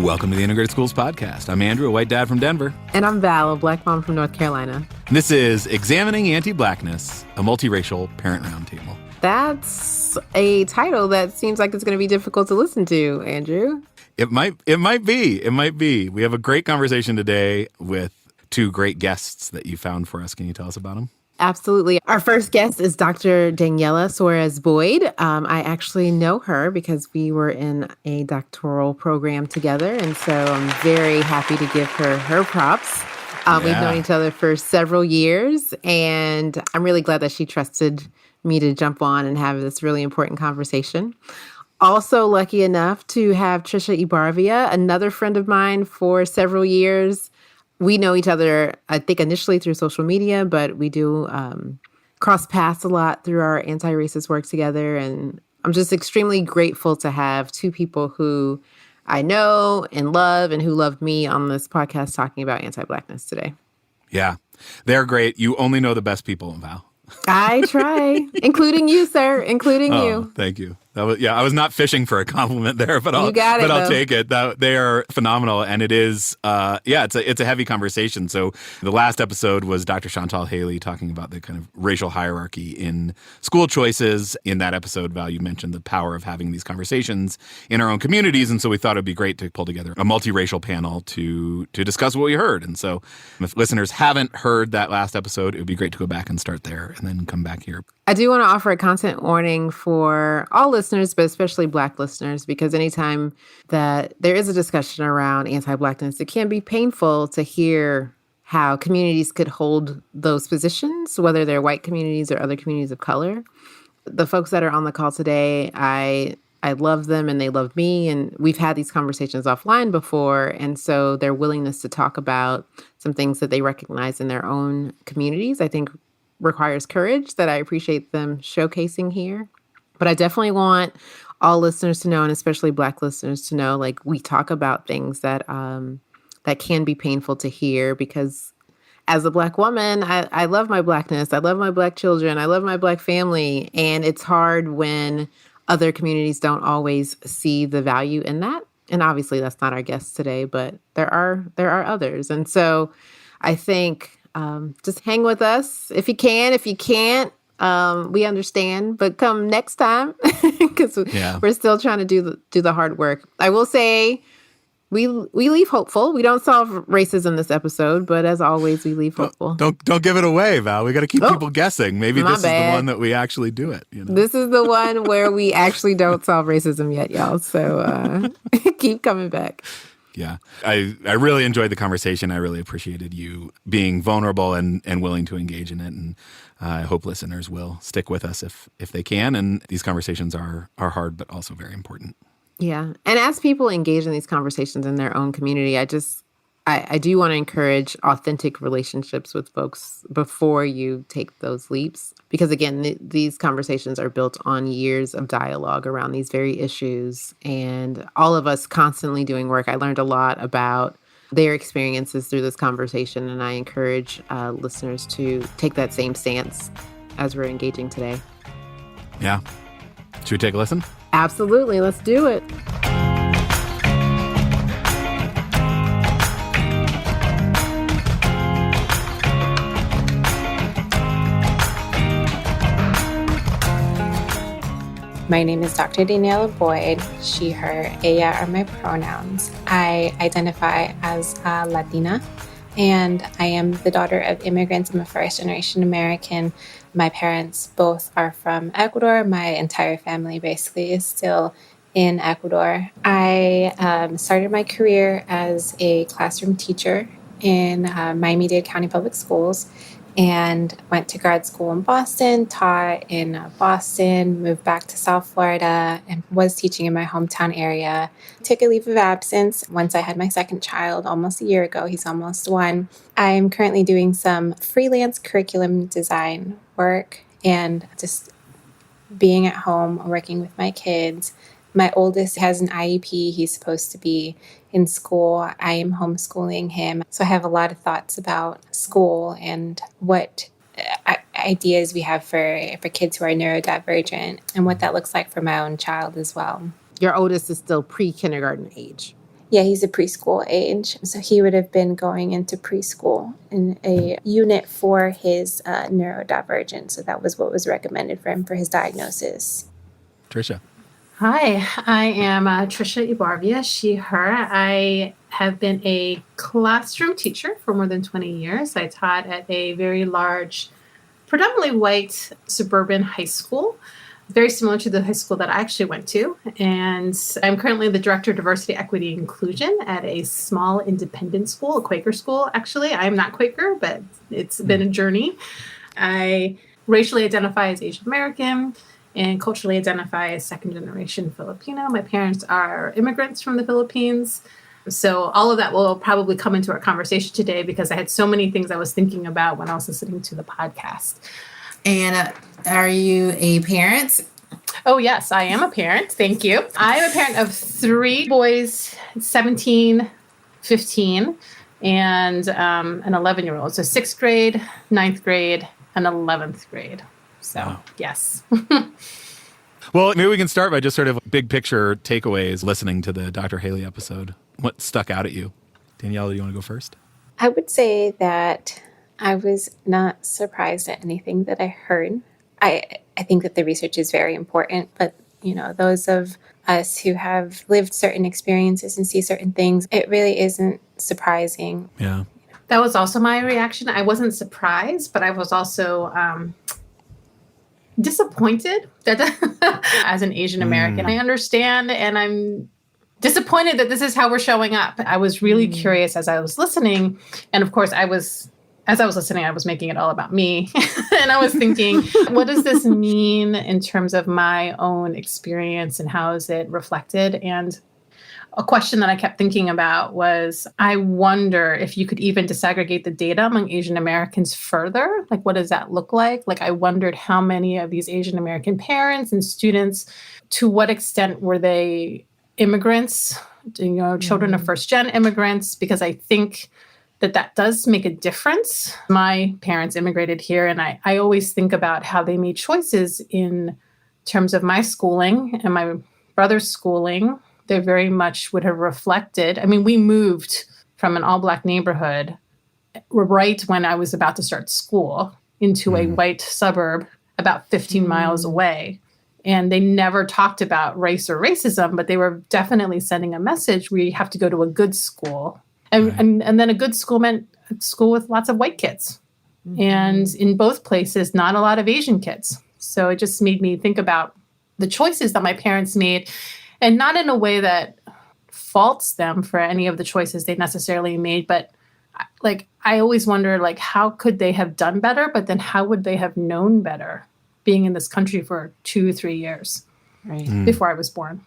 Welcome to the Integrated Schools Podcast. I'm Andrew, a white dad from Denver. And I'm Val, a black mom from North Carolina. This is Examining Anti-Blackness, a multiracial parent roundtable. That's a title that seems like it's going to be difficult to listen to, Andrew. It might be. We have a great conversation today with two great guests that you found for us. Can you tell us about them? Absolutely. Our first guest is Dr. Daniela Suarez-Boyd. I actually know her because we were in a doctoral program together, and so I'm very happy to give her props. We've known each other for several years, and I'm really glad that she trusted me to jump on and have this really important conversation. Also lucky enough to have Trisha Ibarvia, another friend of mine for several years. We know each other, I think, initially through social media, but we do cross paths a lot through our anti-racist work together. And I'm just extremely grateful to have two people who I know and love and who loved me on this podcast talking about anti-Blackness today. Yeah, they're great. You only know the best people, Val. I try, including you, sir, including you. Thank you. I was not fishing for a compliment there, but I'll take it. They are phenomenal, and it is, it's a heavy conversation. So the last episode was Dr. Chantal Haley talking about the kind of racial hierarchy in school choices. In that episode, Val, you mentioned the power of having these conversations in our own communities, and so we thought it would be great to pull together a multiracial panel to discuss what we heard. And so if listeners haven't heard that last episode, it would be great to go back and start there and then come back here. I do want to offer a content warning for all listeners, but especially Black listeners, because anytime that there is a discussion around anti-Blackness, it can be painful to hear how communities could hold those positions, whether they're white communities or other communities of color. The folks that are on the call today, I love them and they love me, and we've had these conversations offline before, and so their willingness to talk about some things that they recognize in their own communities, I think, requires courage that I appreciate them showcasing here. But I definitely want all listeners to know, and especially Black listeners to know, like, we talk about things that that can be painful to hear, because as a Black woman, I love my Blackness. I love my Black children. I love my Black family. And it's hard when other communities don't always see the value in that. And obviously that's not our guest today, but there are others. And so I think just hang with us if you can. If you can't, we understand. But come next time, because we're still trying to do the hard work. I will say we leave hopeful. We don't solve racism this episode, but as always, we leave hopeful. Don't give it away, Val. We got to keep people guessing. Maybe this is the one that we actually do it. You know? This is the one where we actually don't solve racism yet, y'all. So keep coming back. Yeah, I really enjoyed the conversation. I really appreciated you being vulnerable and willing to engage in it. And I hope listeners will stick with us if they can. And these conversations are hard, but also very important. Yeah. And as people engage in these conversations in their own community, I do want to encourage authentic relationships with folks before you take those leaps. Because again, these conversations are built on years of dialogue around these very issues. And all of us constantly doing work. I learned a lot about their experiences through this conversation. And I encourage listeners to take that same stance as we're engaging today. Yeah. Should we take a listen? Absolutely. Let's do it. My name is Dr. Daniela Boyd. She, her, ella are my pronouns. I identify as Latina, and I am the daughter of immigrants. I'm a first-generation American. My parents both are from Ecuador. My entire family basically is still in Ecuador. I started my career as a classroom teacher in Miami-Dade County Public Schools, and went to grad school in Boston, taught in Boston, moved back to South Florida, and was teaching in my hometown area. Took a leave of absence once I had my second child almost a year ago. He's almost 1. I'm currently doing some freelance curriculum design work and just being at home, working with my kids. My oldest has an IEP. He's supposed to be in school. I am homeschooling him. So I have a lot of thoughts about school and what ideas we have for kids who are neurodivergent and what that looks like for my own child as well. Your oldest is still pre-kindergarten age. Yeah, he's a preschool age. So he would have been going into preschool in a unit for his neurodivergence. So that was what was recommended for him for his diagnosis. Trisha. Hi, I am Trisha Ibarvia, she, her. I have been a classroom teacher for more than 20 years. I taught at a very large, predominantly white suburban high school, very similar to the high school that I actually went to. And I'm currently the Director of Diversity, Equity, and Inclusion at a small independent school, a Quaker school, actually. I'm not Quaker, but it's been a journey. I racially identify as Asian American and culturally identify as second-generation Filipino. My parents are immigrants from the Philippines. So all of that will probably come into our conversation today because I had so many things I was thinking about when I was listening to the podcast. And are you a parent? Oh, yes, I am a parent. Thank you. I am a parent of 3 boys, 17, 15, and an 11-year-old. So 6th grade, 9th grade, and 11th grade. So, wow. Yes. Well, maybe we can start by just sort of big picture takeaways listening to the Dr. Haley episode. What stuck out at you? Danielle, do you want to go first? I would say that I was not surprised at anything that I heard. I think that the research is very important, but those of us who have lived certain experiences and see certain things, it really isn't surprising. Yeah. That was also my reaction. I wasn't surprised, but I was also disappointed that as an Asian American, I understand, and I'm disappointed that this is how we're showing up. I was really curious as I was listening. And of course, as I was listening, I was making it all about me. And I was thinking, what does this mean in terms of my own experience and how is it reflected? And a question that I kept thinking about was, I wonder if you could even disaggregate the data among Asian Americans further. Like, what does that look like? Like, I wondered how many of these Asian American parents and students, to what extent were they immigrants, children of first-gen immigrants? Because I think that does make a difference. My parents immigrated here, and I always think about how they made choices in terms of my schooling and my brother's schooling. They very much would have reflected. I mean, we moved from an all-Black neighborhood right when I was about to start school into a white suburb about 15 miles away. And they never talked about race or racism, but they were definitely sending a message. We have to go to a good school. And then a good school meant a school with lots of white kids. And in both places, not a lot of Asian kids. So it just made me think about the choices that my parents made, and not in a way that faults them for any of the choices they necessarily made, but like, I always wonder, like, how could they have done better? But then how would they have known better being in this country for 2-3 years before I was born?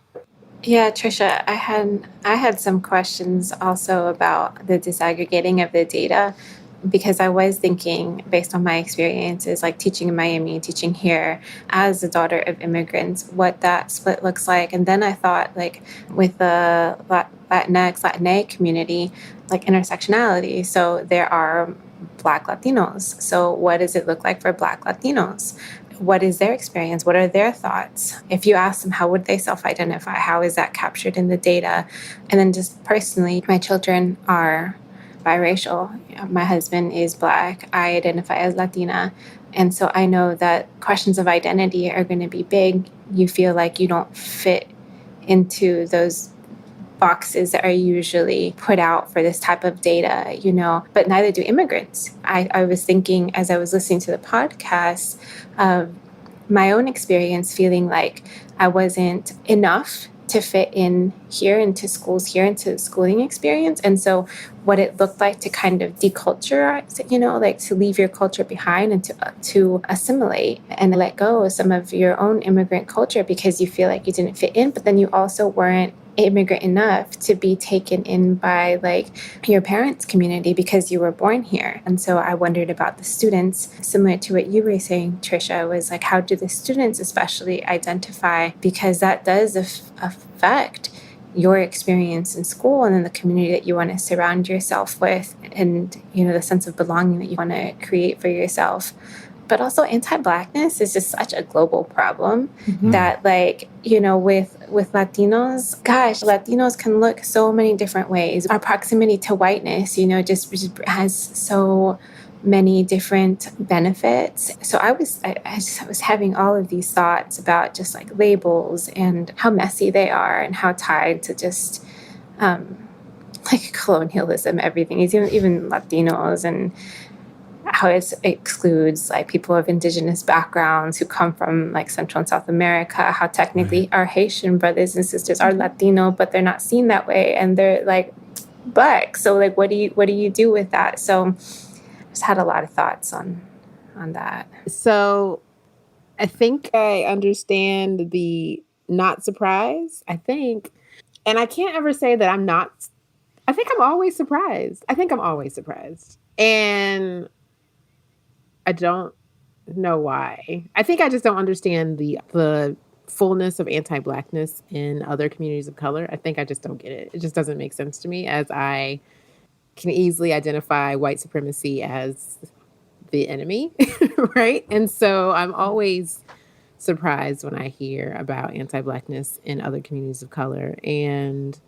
Yeah, Trisha, I had some questions also about the disaggregating of the data, because I was thinking, based on my experiences, like teaching in Miami, teaching here as a daughter of immigrants, what that split looks like. And then I thought, like, with the Latina community, like intersectionality. So there are Black Latinos. So what does it look like for Black Latinos? What is their experience? What are their thoughts? If you ask them, how would they self-identify? How is that captured in the data? And then just personally, my children are biracial. My husband is Black. I identify as Latina. And so I know that questions of identity are going to be big. You feel like you don't fit into those boxes that are usually put out for this type of data, but neither do immigrants. I was thinking, as I was listening to the podcast, of my own experience feeling like I wasn't enough to fit in here into schools here, into the schooling experience. And so what it looked like to kind of deculture, like to leave your culture behind and to assimilate and let go of some of your own immigrant culture because you feel like you didn't fit in, but then you also weren't immigrant enough to be taken in by like your parents' community because you were born here. And so I wondered about the students, similar to what you were saying, Trisha, was like, how do the students especially identify? Because that does affect your experience in school and then the community that you want to surround yourself with and, the sense of belonging that you want to create for yourself. But also anti-Blackness is just such a global problem that, like, you know, with Latinos, gosh, Latinos can look so many different ways. Our proximity to whiteness, you know, just has so many different benefits. So I was having all of these thoughts about just like labels and how messy they are and how tied to just like colonialism, everything. Even Latinos, and how it excludes like people of indigenous backgrounds who come from like Central and South America, how technically our Haitian brothers and sisters are Latino, but they're not seen that way. And they're like Black. So like, what do you do with that? So I just had a lot of thoughts on that. So I think I understand the not surprised, I think. And I can't ever say that I'm not. I think I'm always surprised. And I don't know why. I think I just don't understand the fullness of anti-Blackness in other communities of color. I think I just don't get it. It just doesn't make sense to me, as I can easily identify white supremacy as the enemy, right? And so I'm always surprised when I hear about anti-Blackness in other communities of color. And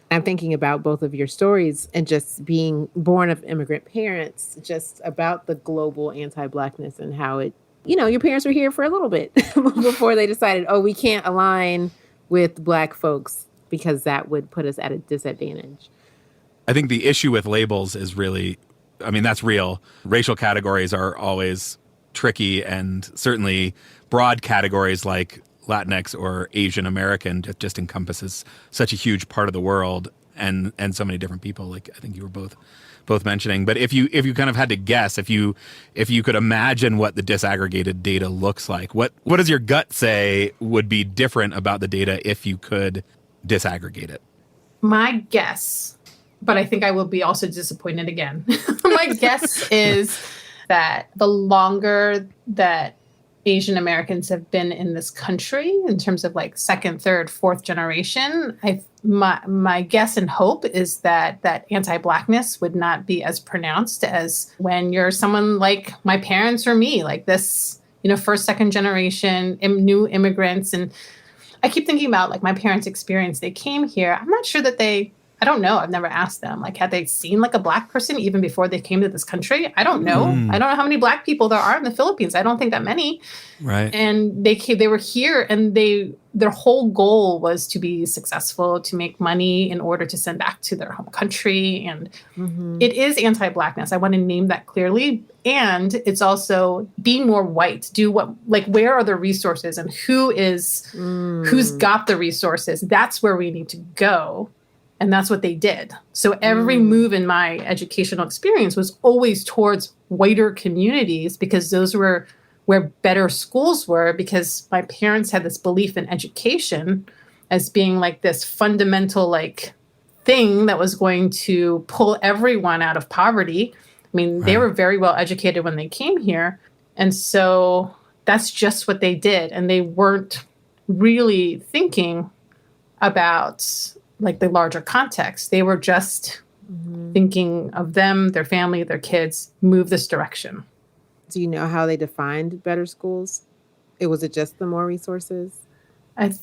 I'm thinking about both of your stories and just being born of immigrant parents, just about the global anti-Blackness and how it, you know, your parents were here for a little bit before they decided, oh, we can't align with Black folks because that would put us at a disadvantage. I think the issue with labels is really, I mean, that's real. Racial categories are always tricky, and certainly broad categories like Latinx or Asian American just encompasses such a huge part of the world and so many different people, like I think you were both mentioning. But if you kind of had to guess, if you could imagine what the disaggregated data looks like, what does your gut say would be different about the data if you could disaggregate it? My guess, but I think I will be also disappointed again. My guess is that the longer that Asian Americans have been in this country, in terms of like second, third, fourth generation, my guess and hope is that anti-Blackness would not be as pronounced as when you're someone like my parents or me, like this, you know, first, second generation, new immigrants. And I keep thinking about like my parents' experience. They came here. I'm not sure that I don't know. I've never asked them. Like, had they seen like a Black person even before they came to this country? I don't know. I don't know how many Black people there are in the Philippines. I don't think that many. Right. And they were here, and their whole goal was to be successful, to make money in order to send back to their home country. And it is anti-Blackness. I want to name that clearly. And it's also be more white. Do what, like, where are the resources and who's got the resources? That's where we need to go. And that's what they did. So every move in my educational experience was always towards whiter communities, because those were where better schools were, because my parents had this belief in education as being like this fundamental like thing that was going to pull everyone out of poverty. I mean, they were very well educated when they came here. And so that's just what they did. And they weren't really thinking about like the larger context. They were just thinking of them, their family, their kids, move this direction. Do you know how they defined better schools? Was it just the more resources?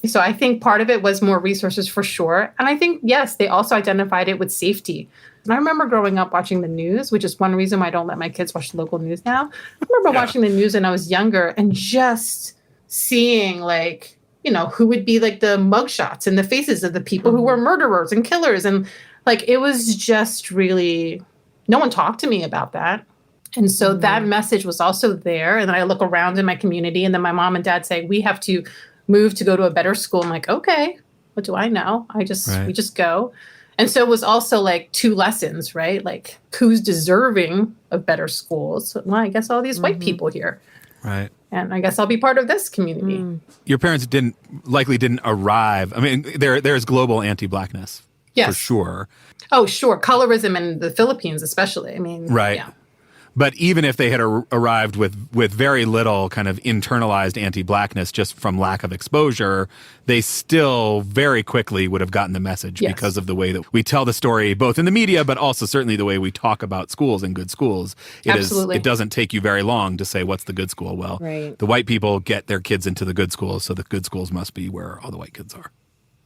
So I think part of it was more resources for sure. And I think, yes, they also identified it with safety. And I remember growing up watching the news, which is one reason why I don't let my kids watch the local news now. I remember watching the news when I was younger and just seeing like, you know, who would be like the mugshots and the faces of the people who were murderers and killers. And like, it was just really, no one talked to me about that. And so that message was also there. And then I look around in my community, and then my mom and dad say, we have to move to go to a better school. I'm like, okay, what do I know? We just go. And so it was also like two lessons, right? Like, who's deserving of better schools? Well, I guess all these white people here. Right. And I guess I'll be part of this community. Your parents likely didn't arrive. I mean, there's global anti-Blackness. Yes. For sure. Oh, sure. Colorism in the Philippines, especially. I mean, right. Yeah. But even if they had arrived with very little kind of internalized anti-Blackness just from lack of exposure, they still very quickly would have gotten the message because of the way that we tell the story, both in the media, but also certainly the way we talk about schools and good schools. It doesn't take you very long to say, what's the good school? Well, the white people get their kids into the good schools, so the good schools must be where all the white kids are.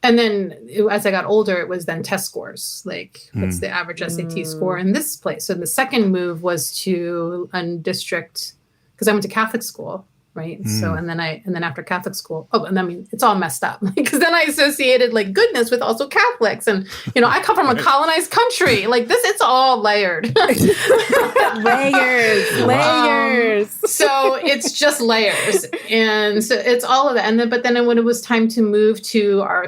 And then as I got older, it was then test scores, like what's the average SAT score in this place? So the second move was to a district, because I went to Catholic school, right? So and then after Catholic school, and I mean it's all messed up because then I associated like goodness with also Catholics, and I come from a colonized country, like this, it's all layered, layers. So it's just layers, and so it's all of that. And then, but then when it was time to move to our,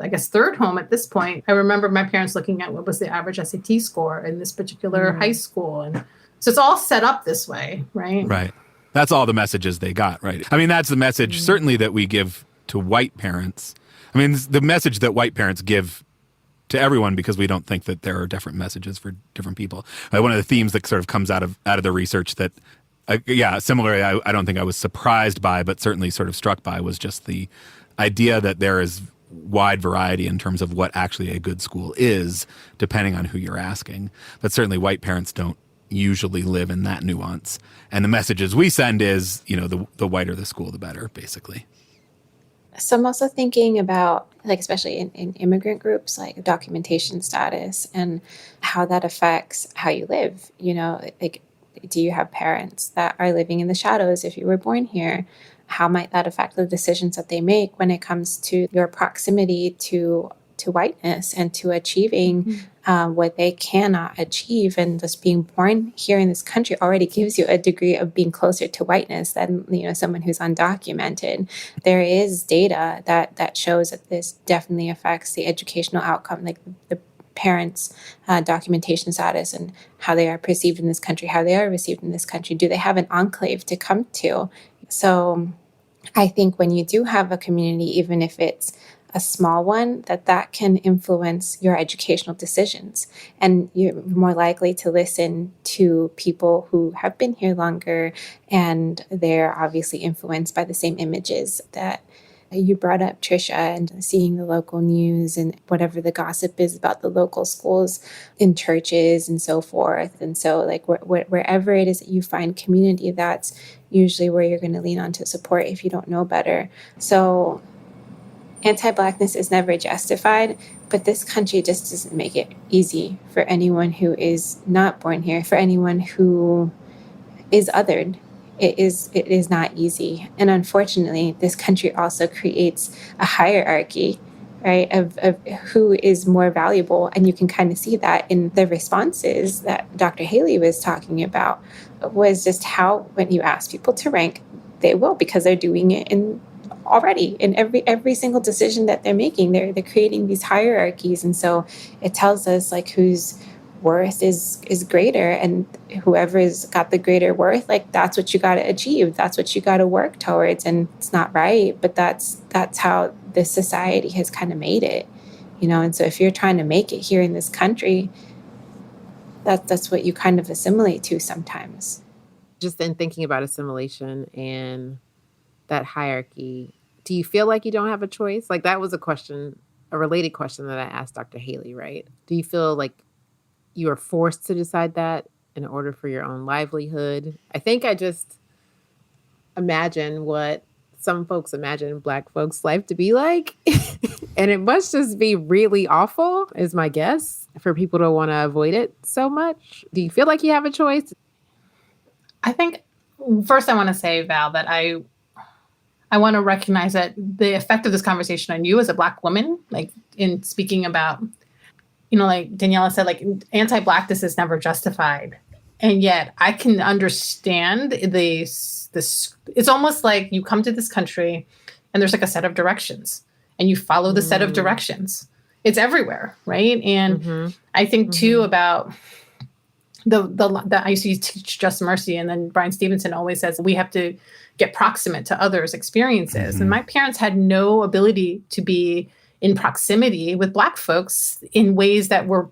I guess, third home at this point, I remember my parents looking at what was the average SAT score in this particular high school, and so it's all set up this way, right? Right. That's all the messages they got, right? I mean, that's the message certainly that we give to white parents. I mean, the message that white parents give to everyone, because we don't think that there are different messages for different people. One of the themes that sort of comes out of the research that, similarly, I don't think I was surprised by, but certainly sort of struck by, was just the idea that there is wide variety in terms of what actually a good school is, depending on who you're asking. But certainly white parents don't usually live in that nuance. And the messages we send is, the whiter the school, the better, basically. So I'm also thinking about, like, especially in immigrant groups, like documentation status and how that affects how you live. Like, do you have parents that are living in the shadows if you were born here? How might that affect the decisions that they make when it comes to your proximity to whiteness and to achieving what they cannot achieve? And just being born here in this country already gives you a degree of being closer to whiteness than someone who's undocumented. There is data that shows that this definitely affects the educational outcome, like the parents' documentation status and how they are perceived in this country, how they are received in this country. Do they have an enclave to come to? So I think when you do have a community, even if it's a small one, that can influence your educational decisions. And you're more likely to listen to people who have been here longer, and they're obviously influenced by the same images that you brought up, Trisha, and seeing the local news and whatever the gossip is about the local schools in churches and so forth. And so like wherever it is that you find community, that's usually where you're going to lean on to support if you don't know better. So anti-Blackness is never justified, but this country just doesn't make it easy for anyone who is not born here, for anyone who is othered. It is not easy. And unfortunately, this country also creates a hierarchy, right, of who is more valuable. And you can kind of see that in the responses that Dr. Haley was talking about, was just how when you ask people to rank, they will, because they're doing it already in every single decision that they're making. They're creating these hierarchies. And so it tells us like whose worth is greater, and whoever's got the greater worth, like that's what you got to achieve. That's what you got to work towards. And it's not right, but that's how this society has kind of made it, And so if you're trying to make it here in this country, that's what you kind of assimilate to sometimes. Just in thinking about assimilation and that hierarchy, do you feel like you don't have a choice? Like that was a related question that I asked Dr. Haley, right? Do you feel like you are forced to decide that in order for your own livelihood? I think I just imagine what some folks imagine Black folks' life to be like. And it must just be really awful, is my guess, for people to want to avoid it so much. Do you feel like you have a choice? I think first I want to say, Val, that I want to recognize that the effect of this conversation on you as a Black woman, like in speaking about, like Daniela said, like anti-Blackness is never justified. And yet I can understand this. It's almost like you come to this country and there's like a set of directions and you follow the set of directions. It's everywhere, right? And I think too about the I used to teach Just Mercy, and then Brian Stevenson always says we have to get proximate to others' experiences. And my parents had no ability to be in proximity with Black folks in ways that were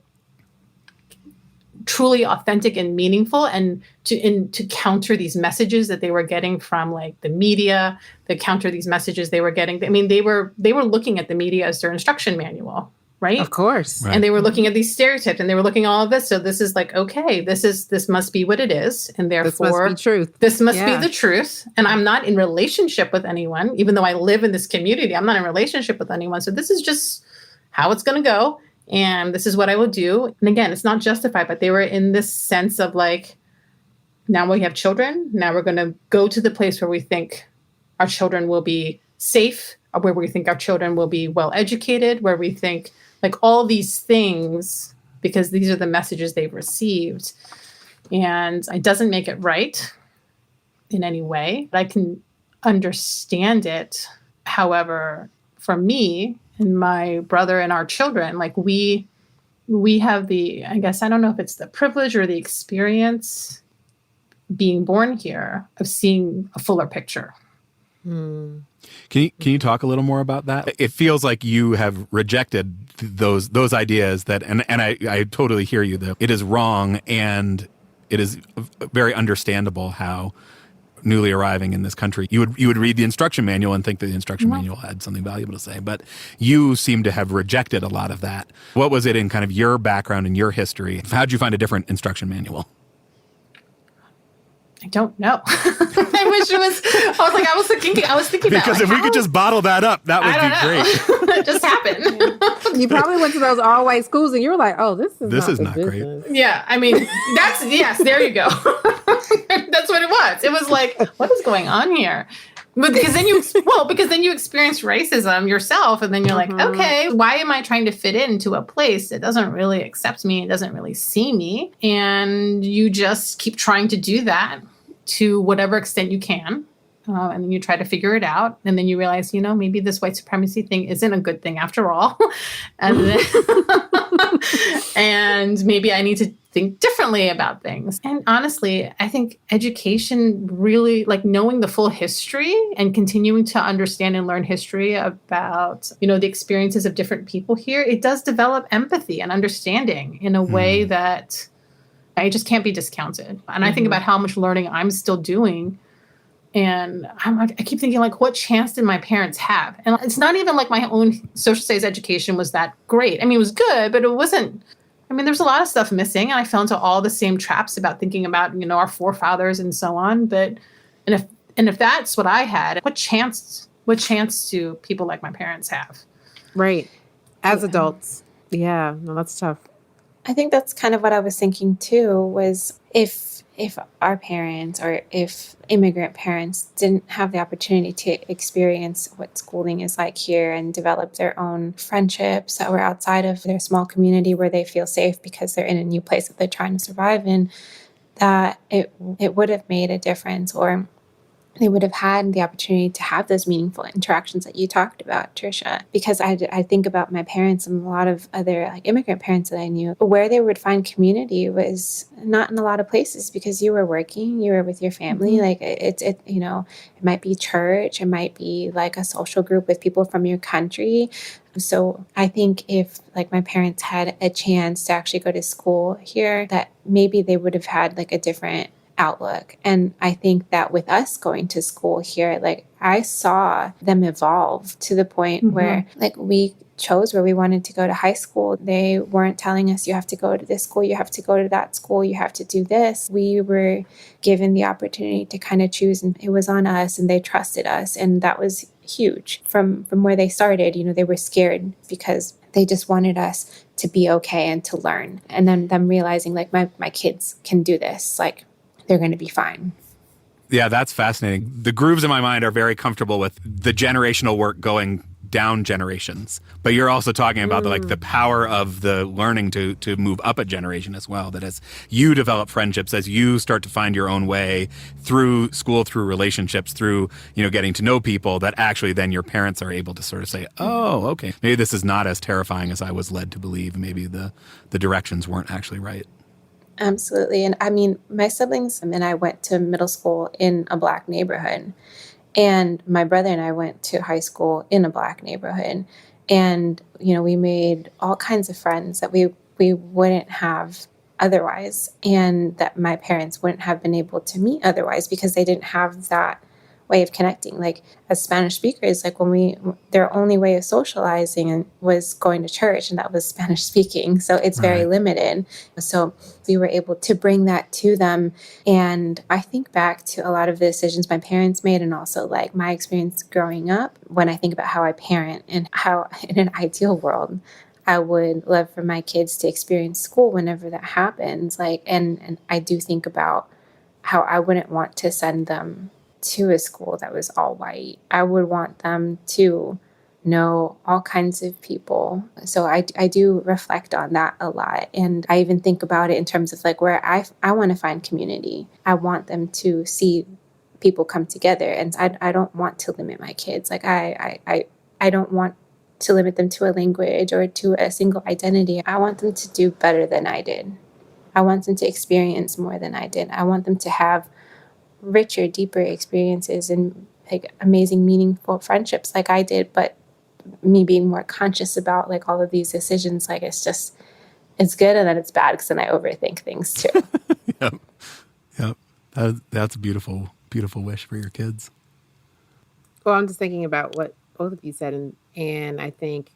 truly authentic and meaningful, and to counter these messages that they were getting from like the media, to counter these messages they were getting. I mean, they were looking at the media as their instruction manual, right? Of course. Right. And they were looking at these stereotypes, and they were looking at all of this. So this is like, okay, this must be what it is. And therefore, this must be truth. This must be the truth. And I'm not in relationship with anyone, even though I live in this community. I'm not in relationship with anyone. So this is just how it's going to go. And this is what I will do. And again, it's not justified, but they were in this sense of like, now we have children. Now we're going to go to the place where we think our children will be safe, or where we think our children will be well educated, where we think like all these things, because these are the messages they've received. And it doesn't make it right in any way. I can understand it. However, for me and my brother and our children, like we have the, I guess, I don't know if it's the privilege or the experience being born here of seeing a fuller picture. Can you talk a little more about that? It feels like you have rejected those ideas that, and I totally hear you though. It is wrong, and it is very understandable how newly arriving in this country, you would read the instruction manual and think that the instruction manual had something valuable to say, but you seem to have rejected a lot of that. What was it in kind of your background and your history? How'd you find a different instruction manual? I don't know. I wish it was. I was thinking because that, if we could just bottle that up, that would be great. It just happened. You probably went to those all white schools and you were like, "Oh, this is not great." Yeah, I mean, yes. There you go. That's what it was. It was like, what is going on here? But because then you experience racism yourself, and then you're like, okay, why am I trying to fit into a place that doesn't really accept me, it doesn't really see me? And you just keep trying to do that to whatever extent you can. And then you try to figure it out. And then you realize, maybe this white supremacy thing isn't a good thing after all. And then, and maybe I need to think differently about things. And honestly, I think education really, like knowing the full history and continuing to understand and learn history about, the experiences of different people here, it does develop empathy and understanding in a way that it just can't be discounted. And I think about how much learning I'm still doing. And I keep thinking, like, what chance did my parents have? And it's not even like my own social studies education was that great. I mean, it was good, but it wasn't. I mean, there's a lot of stuff missing. And I fell into all the same traps about thinking about, our forefathers and so on. But if that's what I had, what chance do people like my parents have? Right. As adults. Yeah. No, that's tough. I think that's kind of what I was thinking too, was if our parents or if immigrant parents didn't have the opportunity to experience what schooling is like here and develop their own friendships that were outside of their small community where they feel safe because they're in a new place that they're trying to survive in, that it would have made a difference, or they would have had the opportunity to have those meaningful interactions that you talked about, Trisha. Because I think about my parents and a lot of other immigrant parents that I knew, where they would find community was not in a lot of places because you were working, you were with your family. Like it might be church, it might be like a social group with people from your country. So I think if my parents had a chance to actually go to school here, that maybe they would have had a different outlook. And I think that with us going to school here, I saw them evolve to the point where we chose where we wanted to go to high school. They weren't telling us you have to go to this school, you have to go to that school, you have to do this. We were given the opportunity to kind of choose, and it was on us, and they trusted us. And that was huge. From where they started, they were scared because they just wanted us to be okay and to learn. And then them realizing my kids can do this, they're going to be fine. Yeah, that's fascinating. The grooves in my mind are very comfortable with the generational work going down generations. But you're also talking about the power of the learning to move up a generation as well. That as you develop friendships, as you start to find your own way through school, through relationships, through, getting to know people, that actually then your parents are able to sort of say, oh, okay, maybe this is not as terrifying as I was led to believe. Maybe the directions weren't actually right. Absolutely. And I mean, my siblings and I went to middle school in a Black neighborhood. And my brother and I went to high school in a Black neighborhood. And, we made all kinds of friends that we wouldn't have otherwise, and that my parents wouldn't have been able to meet otherwise because they didn't have that way of connecting. Like as Spanish speakers, like their only way of socializing was going to church, and that was Spanish speaking. So it's very limited. So we were able to bring that to them. And I think back to a lot of the decisions my parents made, and also like my experience growing up when I think about how I parent and how in an ideal world, I would love for my kids to experience school whenever that happens. Like, and I do think about how I wouldn't want to send them to a school that was all white. I would want them to know all kinds of people. So I do reflect on that a lot. And I even think about it in terms of like where I want to find community. I want them to see people come together. And I don't want to limit my kids. Like I don't want to limit them to a language or to a single identity. I want them to do better than I did. I want them to experience more than I did. I want them to have richer, deeper experiences and like amazing, meaningful friendships like I did, but me being more conscious about like all of these decisions, like it's good and then it's bad because then I overthink things too. Yep. That's a beautiful, beautiful wish for your kids. Well, I'm just thinking about what both of you said, and I think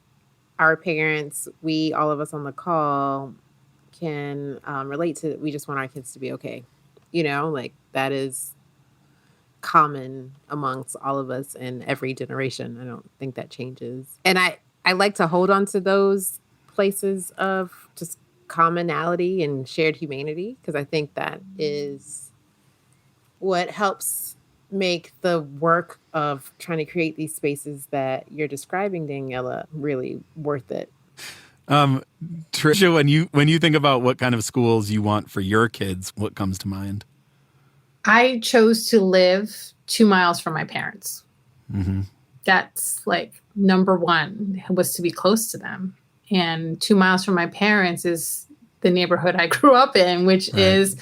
our parents, all of us on the call can relate to, we just want our kids to be okay. Like that is common amongst all of us in every generation. I don't think that changes. And I like to hold on to those places of just commonality and shared humanity, because I think that is what helps make the work of trying to create these spaces that you're describing, Daniela, really worth it. Tricia, when you think about what kind of schools you want for your kids, what comes to mind? I chose to live 2 miles from my parents. Mm-hmm. That's like number one, was to be close to them. And 2 miles from my parents is the neighborhood I grew up in, which is,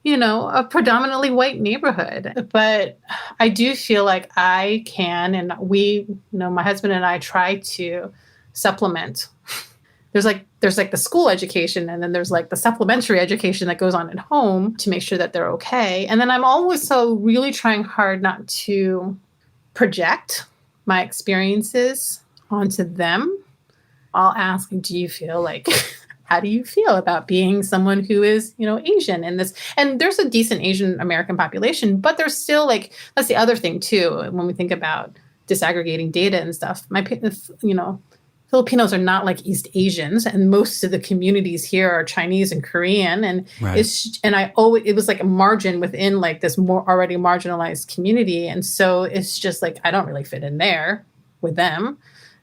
a predominantly white neighborhood. But I do feel like I can, and we, my husband and I try to supplement. There's like the school education, and then there's like the supplementary education that goes on at home to make sure that they're okay. And then I'm always so really trying hard not to project my experiences onto them. I'll ask, do you feel like, how do you feel about being someone who is, Asian in this? And there's a decent Asian American population, but there's still like, that's the other thing too. When we think about disaggregating data and stuff, Filipinos are not like East Asians, and most of the communities here are Chinese and Korean, and it was like a margin within like this more already marginalized community, and so it's just like I don't really fit in there with them.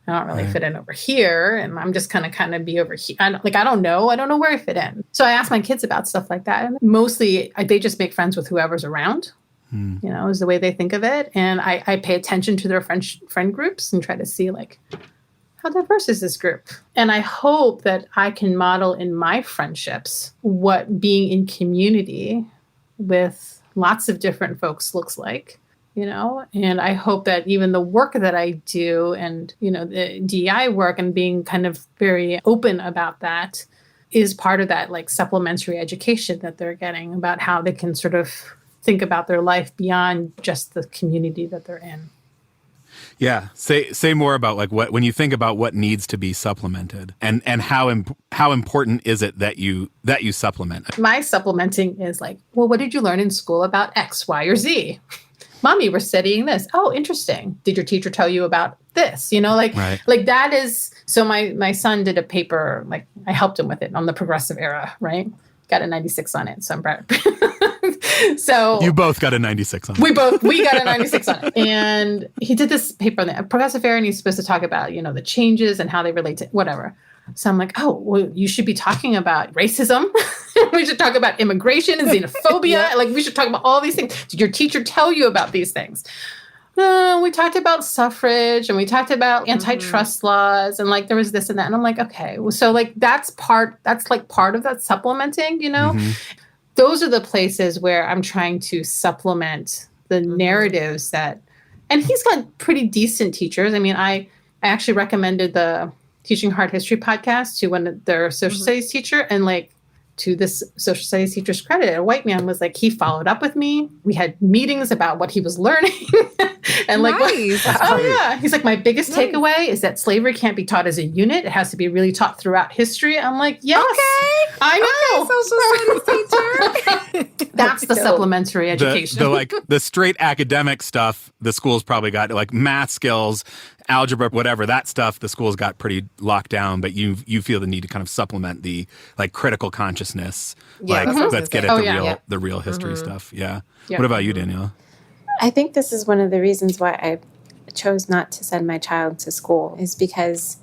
I don't really fit in over here, and I'm just kind of be over here. I don't know where I fit in. So I ask my kids about stuff like that, and mostly they just make friends with whoever's around. Is the way they think of it, and I pay attention to their friend groups and try to see like, how diverse is this group? And I hope that I can model in my friendships what being in community with lots of different folks looks like, and I hope that even the work that I do and, the DEI work and being kind of very open about that is part of that like supplementary education that they're getting about how they can sort of think about their life beyond just the community that they're in. Yeah. Say more about like when you think about what needs to be supplemented and how important is it that you supplement? My supplementing is like, well, what did you learn in school about X, Y, or Z? Mommy, we're studying this. Oh, interesting. Did your teacher tell you about this? Like that is, so my son did a paper, like I helped him with it on the progressive era, right? Got a 96 on it. So I'm proud. So you both got a 96 on it. We got a 96 on it. And he did this paper on the progressive era, and he's supposed to talk about, the changes and how they relate to whatever. So I'm like, oh, well, you should be talking about racism. We should talk about immigration and xenophobia. Like we should talk about all these things. Did your teacher tell you about these things? No, we talked about suffrage and we talked about antitrust laws and like there was this and that. And I'm like, okay, so like that's part of that supplementing, Those are the places where I'm trying to supplement the narratives that, and he's got pretty decent teachers. I mean, I actually recommended the Teaching Hard History podcast to one of their social studies teacher, and like to this social studies teacher's credit, a white man was like, he followed up with me. We had meetings about what he was learning. And like, nice. yeah. He's like, my biggest takeaway is that slavery can't be taught as a unit. It has to be really taught throughout history. I'm like, yes, okay. I know. Social studies teacher. That's the supplementary education. The straight academic stuff, the schools probably got like math skills, algebra, whatever, that stuff, the schools got pretty locked down, but you feel the need to kind of supplement the like critical consciousness. Let's get at the real history stuff. Yeah. What about you, Danielle? I think this is one of the reasons why I chose not to send my child to school, is because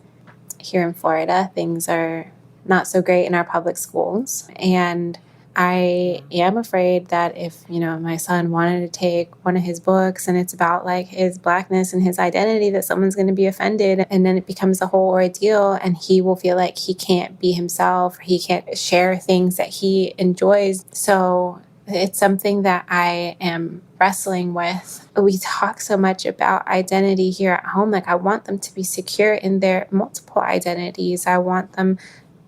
here in Florida, things are not so great in our public schools. And I am afraid that if, my son wanted to take one of his books and it's about like his Blackness and his identity, that someone's going to be offended, and then it becomes a whole ordeal and he will feel like he can't be himself, or he can't share things that he enjoys. So it's something that I am wrestling with. We talk so much about identity here at home. Like, I want them to be secure in their multiple identities. I want them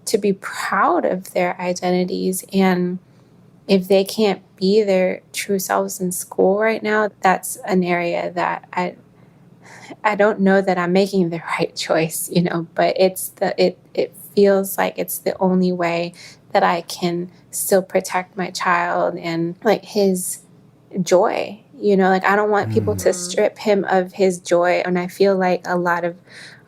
to be proud of their identities. And if they can't be their true selves in school right now, that's an area that I don't know that I'm making the right choice, but it feels like it's the only way that I can still protect my child and like his joy. I don't want people to strip him of his joy. And I feel like a lot of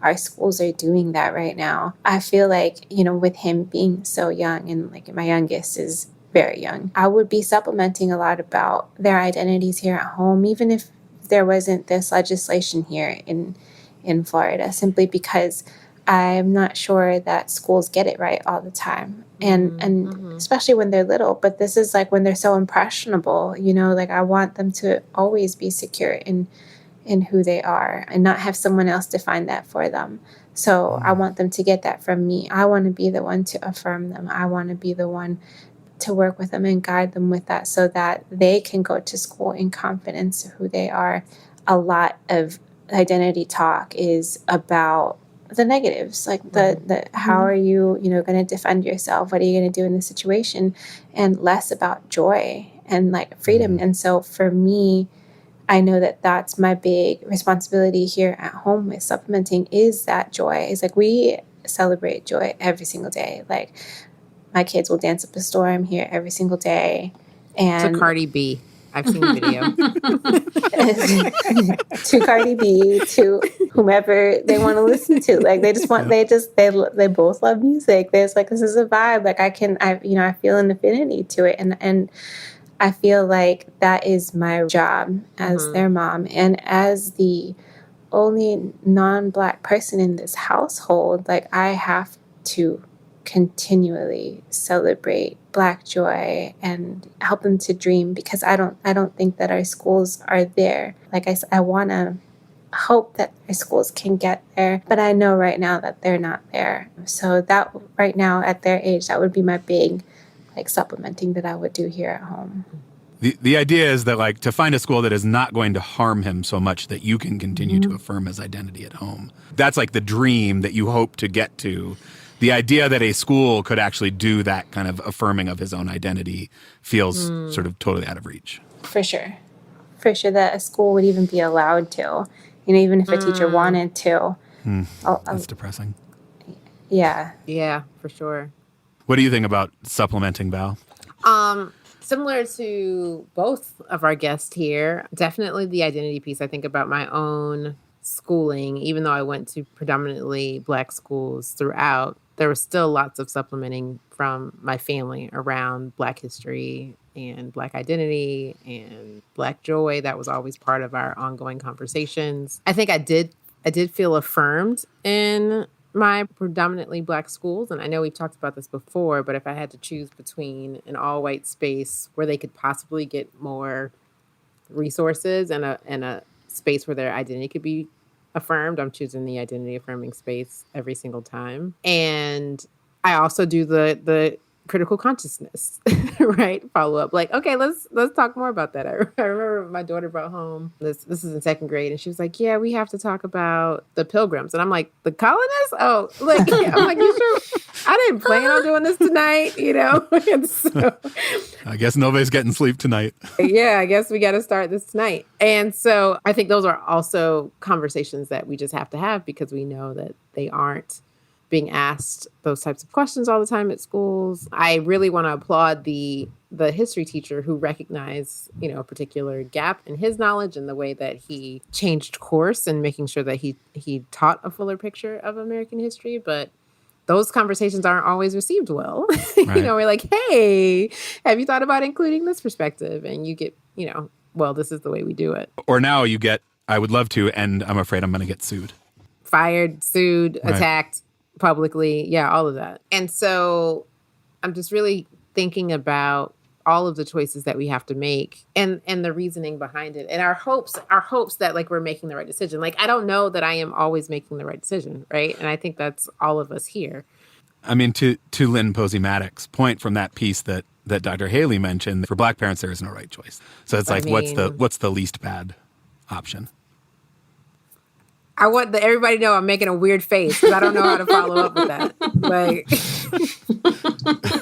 our schools are doing that right now. I feel like, with him being so young, and like my youngest is very young, I would be supplementing a lot about their identities here at home, even if there wasn't this legislation here in Florida, simply because I'm not sure that schools get it right all the time. And especially when they're little, but this is like when they're so impressionable, like I want them to always be secure in who they are and not have someone else define that for them. So I want them to get that from me. I want to be the one to affirm them. I want to be the one to work with them and guide them with that, so that they can go to school in confidence of who they are. A lot of identity talk is about the negatives, like the how are you going to defend yourself, what are you going to do in this situation, and less about joy and like freedom. And so for me, I know that that's my big responsibility here at home with supplementing, is that joy. It's like we celebrate joy every single day. Like my kids will dance up a storm here every single day. And to Cardi B. I've seen the video. To Cardi B, to whomever they want to listen to. Like they both love music. There's like, this is a vibe. Like I feel an affinity to it. And I feel like that is my job as their mom. And as the only non-Black person in this household, like I have to continually celebrate Black joy and help them to dream, because I don't think that our schools are there. Like I want to hope that our schools can get there, but I know right now that they're not there. So that right now at their age, that would be my big like supplementing that I would do here at home. The idea is that like to find a school that is not going to harm him so much that you can continue to affirm his identity at home. That's like the dream that you hope to get to. The idea that a school could actually do that kind of affirming of his own identity feels sort of totally out of reach. For sure that a school would even be allowed to, even if a teacher wanted to. That's depressing. Yeah, for sure. What do you think about supplementing, Val? Similar to both of our guests here, definitely the identity piece. I think about my own schooling, even though I went to predominantly Black schools throughout, there was still lots of supplementing from my family around Black history and Black identity and Black joy. That was always part of our ongoing conversations. I think I did feel affirmed in my predominantly Black schools. And I know we've talked about this before, but if I had to choose between an all-white space where they could possibly get more resources and a space where their identity could be affirmed, I'm choosing the identity affirming space every single time. And I also do the critical consciousness, right? Follow up. Like, okay, let's talk more about that. I remember my daughter brought home this is in second grade, and she was like, yeah, we have to talk about the Pilgrims. And I'm like, the colonists? Oh, like, I'm like, you sure? I didn't plan on doing this tonight, you know? And so I guess nobody's getting sleep tonight. Yeah, I guess we got to start this tonight. And so I think those are also conversations that we just have to have, because we know that they aren't being asked those types of questions all the time at schools. I really want to applaud the history teacher who recognized, you know, a particular gap in his knowledge and the way that he changed course and making sure that he taught a fuller picture of American history. But those conversations aren't always received well. Right. You know, we're like, hey, have you thought about including this perspective? And you get, you know, well, this is the way we do it. Or now you get, I would love to, and I'm afraid I'm going to get sued. Fired, sued, right. Attacked publicly. Yeah, all of that. And so I'm just really thinking about all of the choices that we have to make and the reasoning behind it. And our hopes that like we're making the right decision. Like, I don't know that I am always making the right decision, right? And I think that's all of us here. I mean, to Lynn Posey Maddox's point from that piece that Dr. Haley mentioned, for Black parents, there is no right choice. So it's like, what's the least bad option? I want everybody to know I'm making a weird face because I don't know how to follow up with that. Like,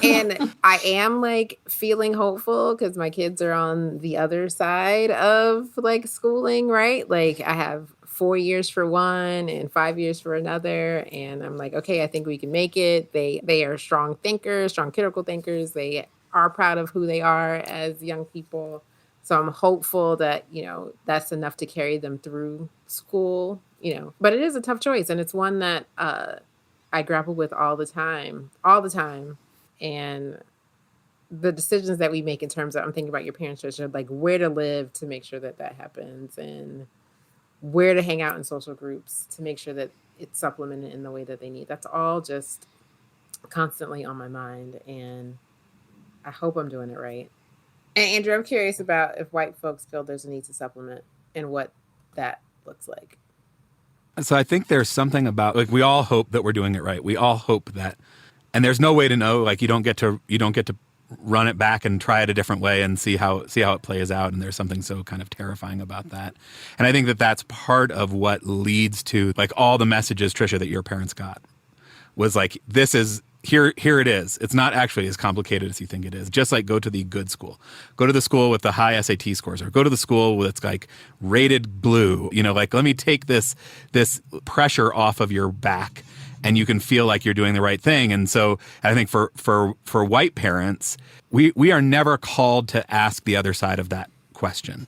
and I am like feeling hopeful because my kids are on the other side of like schooling, right? Like, I have 4 years for one and 5 years for another. And I'm like, okay, I think we can make it. They are strong thinkers, strong critical thinkers. They are proud of who they are as young people. So I'm hopeful that, you know, that's enough to carry them through school, you know. But it is a tough choice. And it's one that I grapple with all the time. And the decisions that we make in terms of, I'm thinking about your parents' choice, like where to live to make sure that happens, and where to hang out in social groups to make sure that it's supplemented in the way that they need. That's all just constantly on my mind. And I hope I'm doing it right. And Andrew, I'm curious about if white folks feel there's a need to supplement and what that looks like. So I think there's something about, like, we all hope that we're doing it right. We all hope that, and there's no way to know. Like, you don't get to run it back and try it a different way and see how it plays out. And there's something so kind of terrifying about that. And I think that that's part of what leads to like all the messages, Trisha, that your parents got was like, this is. Here it is. It's not actually as complicated as you think it is. Just like go to the good school. Go to the school with the high SAT scores, or go to the school that's like rated blue. You know, like, let me take this pressure off of your back and you can feel like you're doing the right thing. And so I think for white parents, we are never called to ask the other side of that question.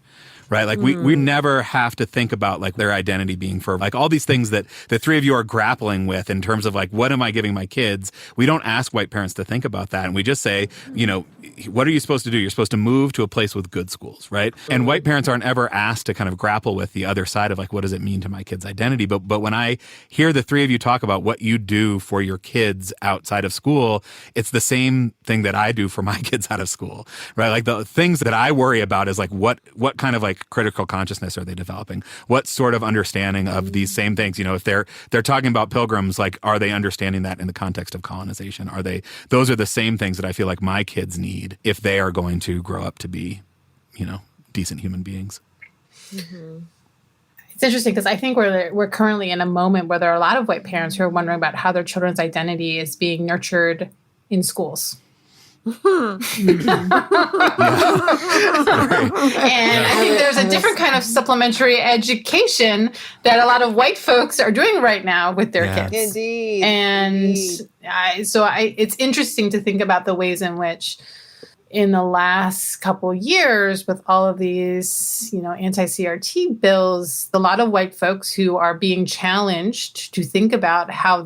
Right? Like we never have to think about like their identity being for like all these things that the three of you are grappling with in terms of like, what am I giving my kids? We don't ask white parents to think about that. And we just say, you know, what are you supposed to do? You're supposed to move to a place with good schools, right? And white parents aren't ever asked to kind of grapple with the other side of like, what does it mean to my kid's identity? But when I hear the three of you talk about what you do for your kids outside of school, it's the same thing that I do for my kids out of school, right? Like the things that I worry about is like, what kind of like critical consciousness are they developing? What sort of understanding of these same things? You know, if they're talking about pilgrims, like, are they understanding that in the context of colonization? Those are the same things that I feel like my kids need if they are going to grow up to be, you know, decent human beings. Mm-hmm. It's interesting because I think we're currently in a moment where there are a lot of white parents who are wondering about how their children's identity is being nurtured in schools. And I think there's a different kind of supplementary education that a lot of white folks are doing right now with their kids. Indeed. And it's interesting to think about the ways in which in the last couple years with all of these, you know, anti-CRT bills, a lot of white folks who are being challenged to think about how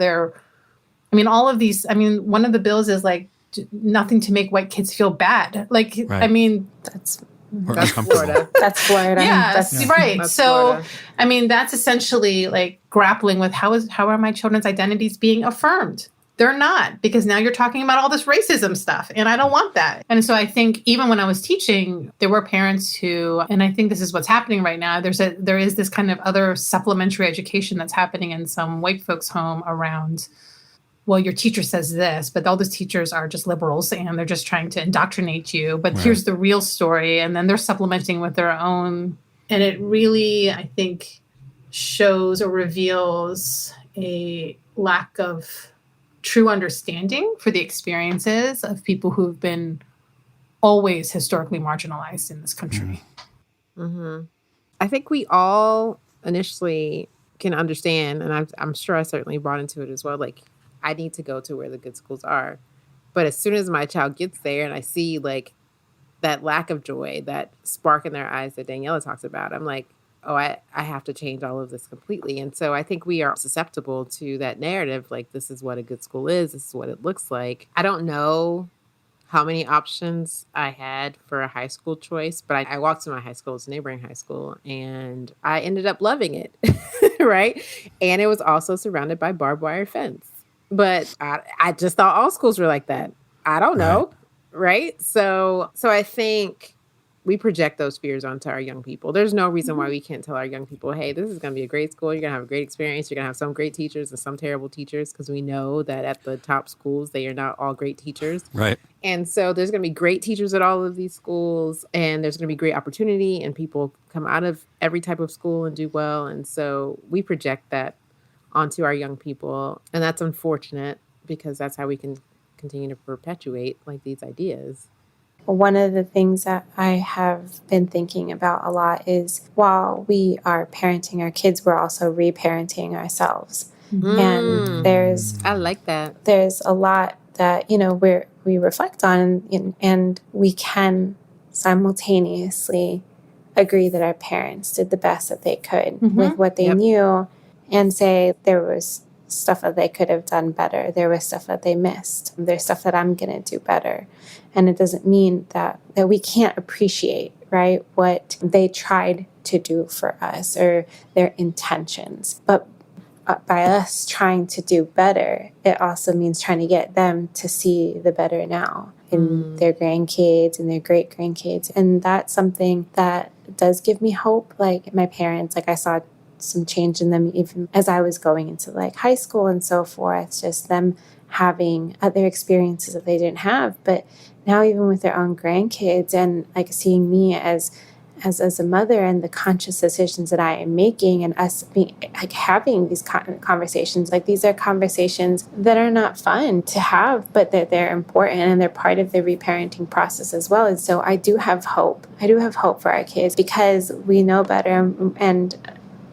all of these, one of the bills is like, nothing to make white kids feel bad. Like, right. That's Florida. That's Florida. Yeah, that's right. That's so, Florida. That's essentially like grappling with how are my children's identities being affirmed? They're not, because now you're talking about all this racism stuff, and I don't want that. And so I think even when I was teaching, there were parents who, and I think this is what's happening right now, there is this kind of other supplementary education that's happening in some white folks' home around well, your teacher says this, but all those teachers are just liberals and they're just trying to indoctrinate you. But here's the real story. And then they're supplementing with their own. And it really, I think, shows or reveals a lack of true understanding for the experiences of people who've been always historically marginalized in this country. Mm-hmm. I think we all initially can understand, and I'm sure I certainly brought into it as well, like, I need to go to where the good schools are. But as soon as my child gets there and I see like that lack of joy, that spark in their eyes that Daniela talks about, I'm like, oh, I have to change all of this completely. And so I think we are susceptible to that narrative. Like, this is what a good school is. This is what it looks like. I don't know how many options I had for a high school choice, but I walked to my high school, it's a neighboring high school, and I ended up loving it, right? And it was also surrounded by barbed wire fence. But I just thought all schools were like that. I don't know, right? So I think we project those fears onto our young people. There's no reason why we can't tell our young people, hey, this is going to be a great school. You're going to have a great experience. You're going to have some great teachers and some terrible teachers, because we know that at the top schools, they are not all great teachers. Right. And so there's going to be great teachers at all of these schools, and there's going to be great opportunity, and people come out of every type of school and do well. And so we project that onto our young people. And that's unfortunate, because that's how we can continue to perpetuate like these ideas. One of the things that I have been thinking about a lot is, while we are parenting our kids, we're also reparenting ourselves. And I like that. There's a lot that, we reflect on, and we can simultaneously agree that our parents did the best that they could with what they knew, and say there was stuff that they could have done better. There was stuff that they missed. There's stuff that I'm going to do better. And it doesn't mean that we can't appreciate, right, what they tried to do for us or their intentions. But by us trying to do better, it also means trying to get them to see the better now in their grandkids and their great grandkids. And that's something that does give me hope. Like, my parents, like, I saw some change in them even as I was going into like high school and so forth, just them having other experiences that they didn't have. But now, even with their own grandkids, and like seeing me as a mother and the conscious decisions that I am making, and us being like having these conversations, like, these are conversations that are not fun to have, but they're important, and they're part of the reparenting process as well. And so I do have hope. I do have hope for our kids, because we know better, and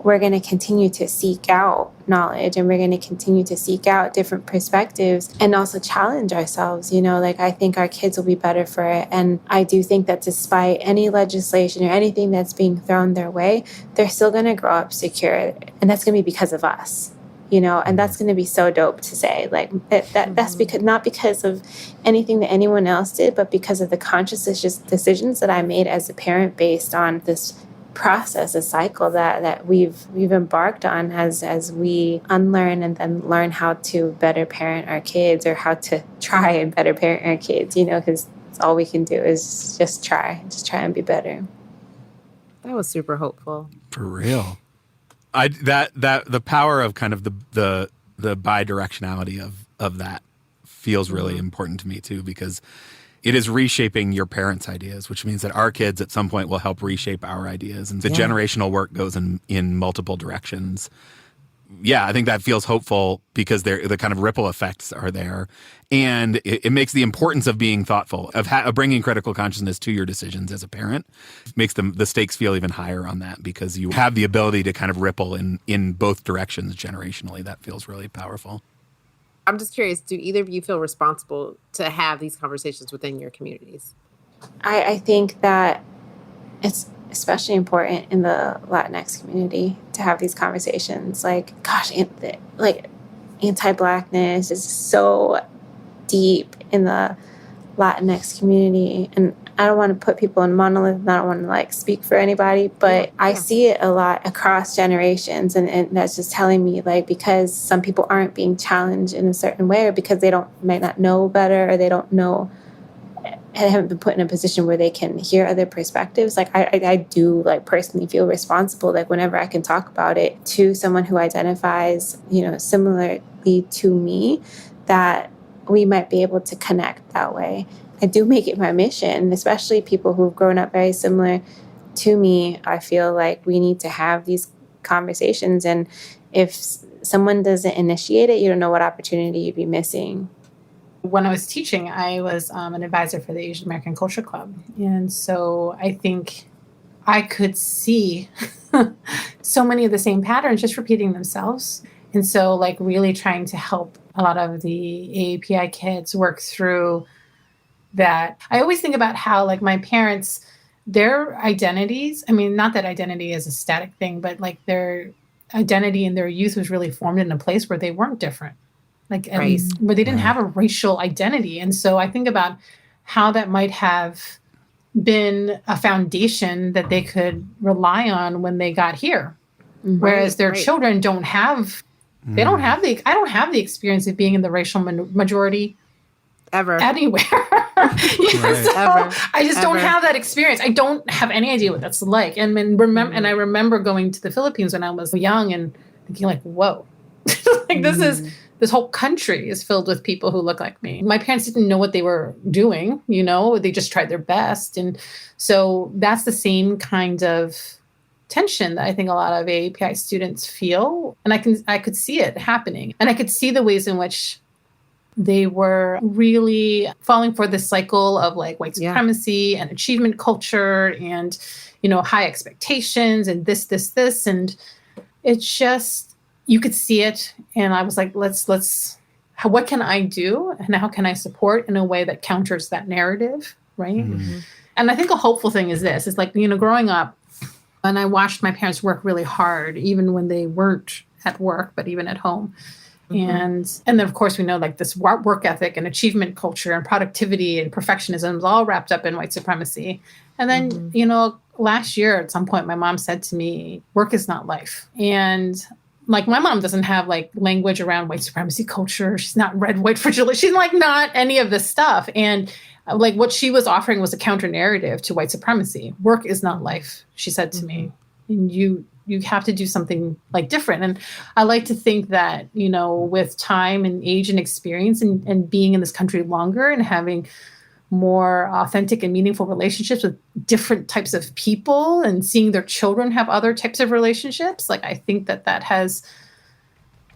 we're going to continue to seek out knowledge, and we're going to continue to seek out different perspectives, and also challenge ourselves. Like, I think our kids will be better for it. And I do think that despite any legislation or anything that's being thrown their way, they're still going to grow up secure. And that's going to be because of us, and that's going to be so dope to say, like, that's because, not because of anything that anyone else did, but because of the conscious decisions that I made as a parent based on this process, a cycle that we've embarked on as we unlearn and then learn how to better parent our kids, or how to try and better parent our kids, because all we can do is just try and be better. That was super hopeful. For real. The power of kind of the bidirectionality of that feels really important to me too, because it is reshaping your parents' ideas, which means that our kids at some point will help reshape our ideas. And the generational work goes in multiple directions. Yeah, I think that feels hopeful, because the kind of ripple effects are there. And it makes the importance of being thoughtful, of bringing critical consciousness to your decisions as a parent, makes the stakes feel even higher on that, because you have the ability to kind of ripple in both directions generationally. That feels really powerful. I'm just curious, do either of you feel responsible to have these conversations within your communities? I think that it's especially important in the Latinx community to have these conversations. Like, gosh, anti-Blackness is so deep in the Latinx community. And I don't want to put people in monolith, and I don't want to like speak for anybody, but I see it a lot across generations. And that's just telling me, like, because some people aren't being challenged in a certain way, or because they might not know better, or they don't know, and haven't been put in a position where they can hear other perspectives. Like, I do like personally feel responsible, like, whenever I can talk about it to someone who identifies, similarly to me, that we might be able to connect that way. I do make it my mission, especially people who've grown up very similar to me. I feel like we need to have these conversations. And if someone doesn't initiate it, you don't know what opportunity you'd be missing. When I was teaching, I was an advisor for the Asian American Culture Club. And so I think I could see so many of the same patterns just repeating themselves. And so like really trying to help a lot of the AAPI kids work through that. I always think about how like my parents, their identities, I mean, not that identity is a static thing, but like their identity in their youth was really formed in a place where they weren't different. Like at least where they didn't have a racial identity. And so I think about how that might have been a foundation that they could rely on when they got here. Whereas their children don't have, I don't have the experience of being in the racial majority ever anywhere. Ever. I just don't have that experience. I don't have any idea what that's like. And I remember going to the Philippines when I was young and thinking like, whoa, like this whole country is filled with people who look like me. My parents didn't know what they were doing, you know, they just tried their best. And so that's the same kind of tension that I think a lot of AAPI students feel. And I could see it happening. And I could see the ways in which they were really falling for this cycle of like white supremacy and achievement culture and, you know, high expectations and this. And it's just, you could see it. And I was like, what can I do? And how can I support in a way that counters that narrative? Right. Mm-hmm. And I think a hopeful thing is this, is like, you know, growing up, and I watched my parents work really hard, even when they weren't at work, but even at home. Mm-hmm. And then, of course, we know like this work ethic and achievement culture and productivity and perfectionism is all wrapped up in white supremacy. And then, you know, last year at some point, my mom said to me, work is not life. And like my mom doesn't have like language around white supremacy culture. She's not red, white, fragile. She's like not any of this stuff. And like what she was offering was a counter narrative to white supremacy. Work is not life, she said to me. And you have to do something like different. And I like to think that, you know, with time and age and experience and being in this country longer and having more authentic and meaningful relationships with different types of people and seeing their children have other types of relationships, like I think that has,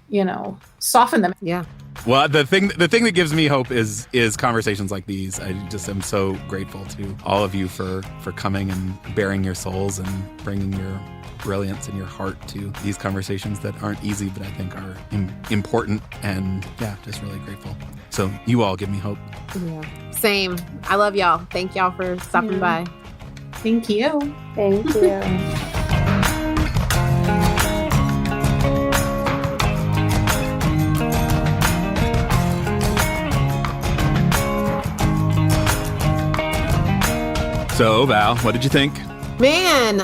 you know, softened them. Yeah. Well, the thing that gives me hope is conversations like these. I just am so grateful to all of you for coming and bearing your souls and bringing your brilliance and your heart to these conversations that aren't easy, but I think are important. And yeah, just really grateful. So you all give me hope. Yeah. Same. I love y'all. Thank y'all for stopping by. Thank you. Thank you. So, Val, what did you think? Man,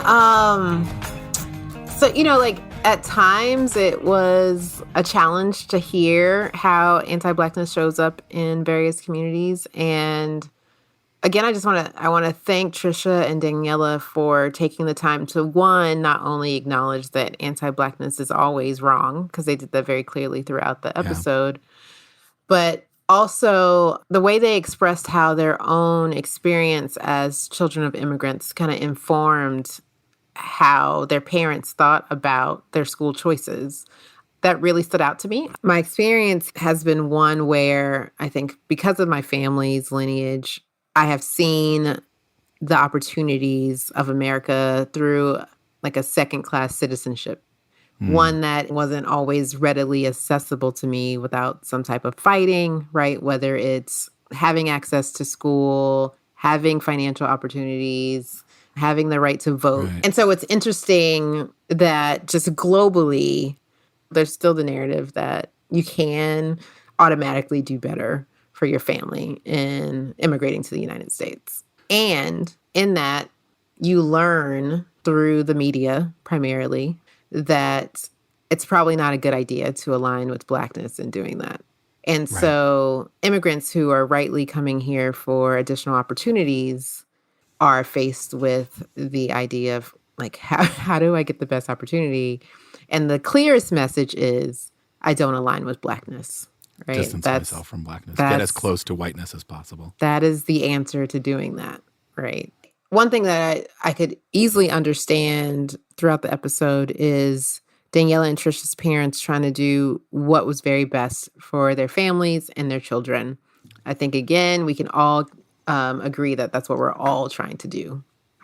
so, you know, like at times it was a challenge to hear how anti-Blackness shows up in various communities. And again, I want to thank Trisha and Daniela for taking the time to, one, not only acknowledge that anti-Blackness is always wrong, because they did that very clearly throughout the episode, but also the way they expressed how their own experience as children of immigrants kind of informed how their parents thought about their school choices. That really stood out to me. My experience has been one where I think because of my family's lineage, I have seen the opportunities of America through like a second-class citizenship. One that wasn't always readily accessible to me without some type of fighting, right? Whether it's having access to school, having financial opportunities, having the right to vote. Right. And so it's interesting that just globally, there's still the narrative that you can automatically do better for your family in immigrating to the United States. And in that, you learn through the media primarily that it's probably not a good idea to align with Blackness in doing that. And so immigrants who are rightly coming here for additional opportunities are faced with the idea of like, how do I get the best opportunity? And the clearest message is, I don't align with Blackness. right? Distance myself from Blackness. Get as close to whiteness as possible. That is the answer to doing that, right? One thing that I could easily understand throughout the episode is Daniela and Trisha's parents trying to do what was very best for their families and their children. I think, again, we can all agree that that's what we're all trying to do.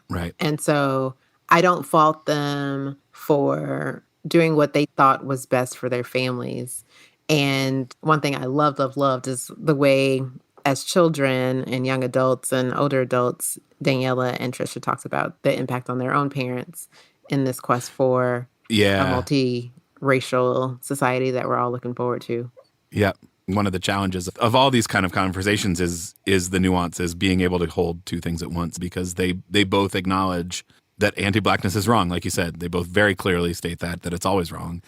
Right. And so I don't fault them for doing what they thought was best for their families. And one thing I loved is the way, as children and young adults and older adults, Daniela and Trisha talks about the impact on their own parents in this quest for a multiracial society that we're all looking forward to. Yeah. One of the challenges of all these kind of conversations is the nuances, being able to hold two things at once, because they both acknowledge that anti-Blackness is wrong. Like you said, they both very clearly state that it's always wrong.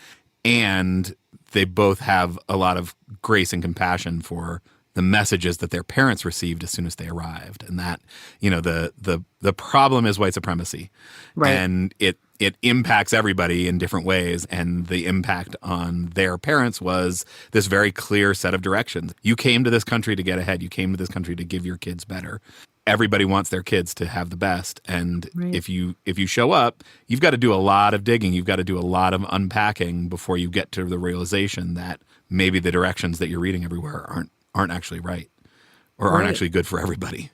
And they both have a lot of grace and compassion for the messages that their parents received as soon as they arrived. And that, the problem is white supremacy. Right. And it impacts everybody in different ways. And the impact on their parents was this very clear set of directions. You came to this country to get ahead. You came to this country to give your kids better. Everybody wants their kids to have the best. And if you show up, you've got to do a lot of digging. You've got to do a lot of unpacking before you get to the realization that maybe the directions that you're reading everywhere aren't actually right, or aren't actually good for everybody.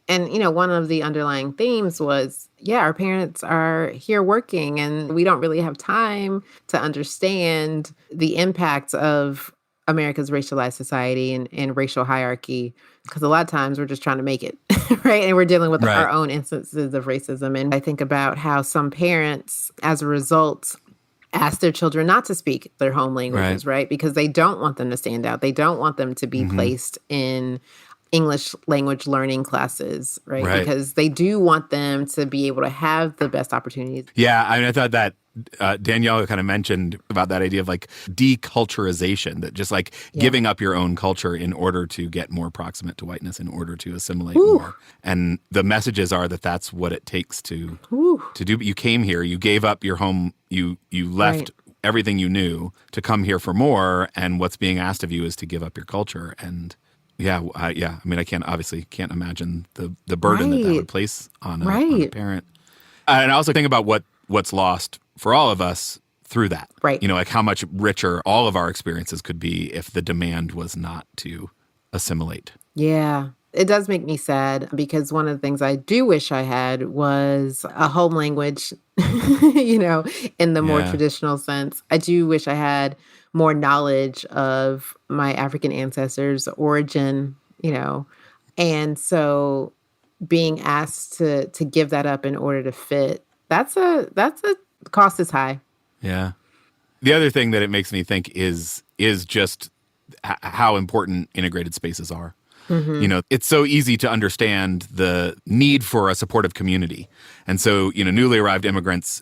And, one of the underlying themes was, our parents are here working and we don't really have time to understand the impact of America's racialized society and racial hierarchy, because a lot of times we're just trying to make it, right? And we're dealing with our own instances of racism. And I think about how some parents, as a result, ask their children not to speak their home languages, right? Because they don't want them to stand out. They don't want them to be placed in English language learning classes, right? Because they do want them to be able to have the best opportunities. Yeah, I thought that Danielle kind of mentioned about that idea of like deculturization, that just like giving up your own culture in order to get more proximate to whiteness, in order to assimilate more. And the messages are that that's what it takes to do. You came here, you gave up your home, you left everything you knew to come here for more, and what's being asked of you is to give up your culture. And I can't imagine the burden that would place on a parent. And I also think about what's lost for all of us through that. Right. Like how much richer all of our experiences could be if the demand was not to assimilate. Yeah. It does make me sad, because one of the things I do wish I had was a home language, in the more traditional sense. I do wish I had more knowledge of my African ancestors' origin, and so being asked to give that up in order to fit, that's a cost is high. Yeah. The other thing that it makes me think is just how important integrated spaces are. It's so easy to understand the need for a supportive community. And so, newly arrived immigrants,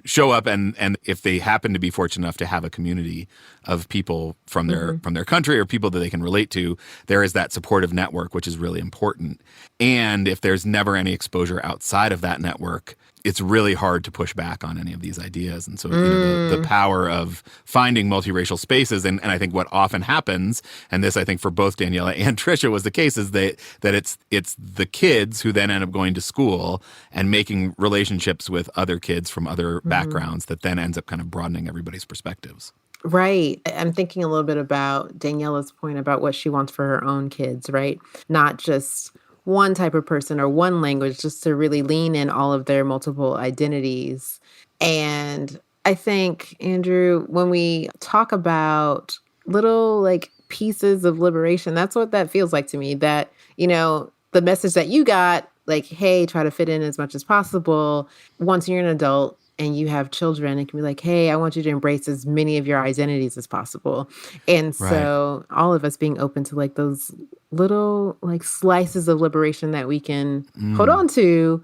show up and if they happen to be fortunate enough to have a community of people from their country or people that they can relate to, there is that supportive network, which is really important. And if there's never any exposure outside of that network, it's really hard to push back on any of these ideas. And so the power of finding multiracial spaces, and I think what often happens, and this I think for both Daniela and Trisha was the case, is that it's the kids who then end up going to school and making relationships with other kids from other backgrounds that then ends up kind of broadening everybody's perspectives. Right. I'm thinking a little bit about Daniela's point about what she wants for her own kids, right? Not just one type of person or one language, just to really lean in all of their multiple identities. And I think, Andrew, when we talk about little like pieces of liberation, that's what that feels like to me, that, the message that you got, like, hey, try to fit in as much as possible. Once you're an adult and you have children, it can be like, hey, I want you to embrace as many of your identities as possible. And so all of us being open to like those little like slices of liberation that we can hold on to,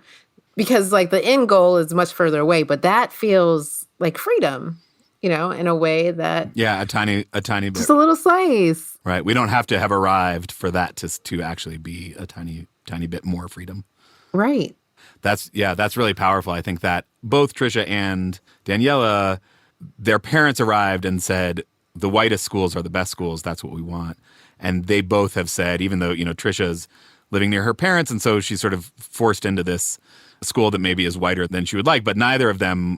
because like the end goal is much further away, but that feels like freedom, in a way that a tiny bit, just a little slice. Right. We don't have to have arrived for that to actually be a tiny bit more freedom. Right. That's really powerful. I think that both Trisha and Daniela, their parents arrived and said, the whitest schools are the best schools. That's what we want. And they both have said, even though, Trisha's living near her parents, and so she's sort of forced into this school that maybe is whiter than she would like, but neither of them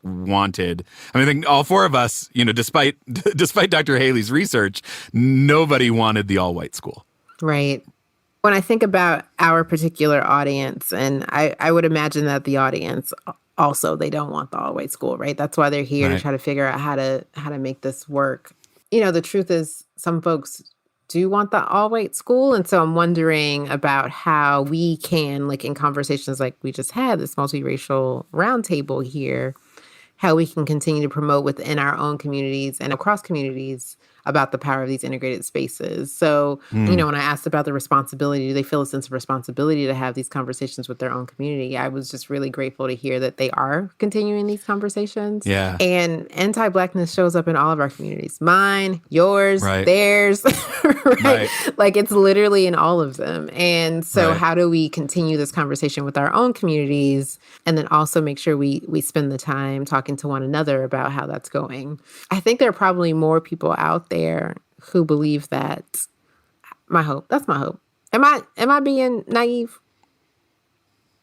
wanted. I think all four of us, despite Dr. Haley's research, nobody wanted the all-white school. Right. When I think about our particular audience, and I would imagine that the audience also, they don't want the all-white school, right? That's why they're here, right, to try to figure out how to make this work. The truth is some folks do want the all-white school. And so I'm wondering about how we can, like in conversations like we just had, this multiracial roundtable here, how we can continue to promote within our own communities and across communities about the power of these integrated spaces. So, when I asked about the responsibility, do they feel a sense of responsibility to have these conversations with their own community? I was just really grateful to hear that they are continuing these conversations. Yeah. And anti-Blackness shows up in all of our communities. Mine, yours, right, theirs, right? Like it's literally in all of them. And so how do we continue this conversation with our own communities and then also make sure we spend the time talking to one another about how that's going? I think there are probably more people out there who believe that. My hope. That's my hope. Am I being naive?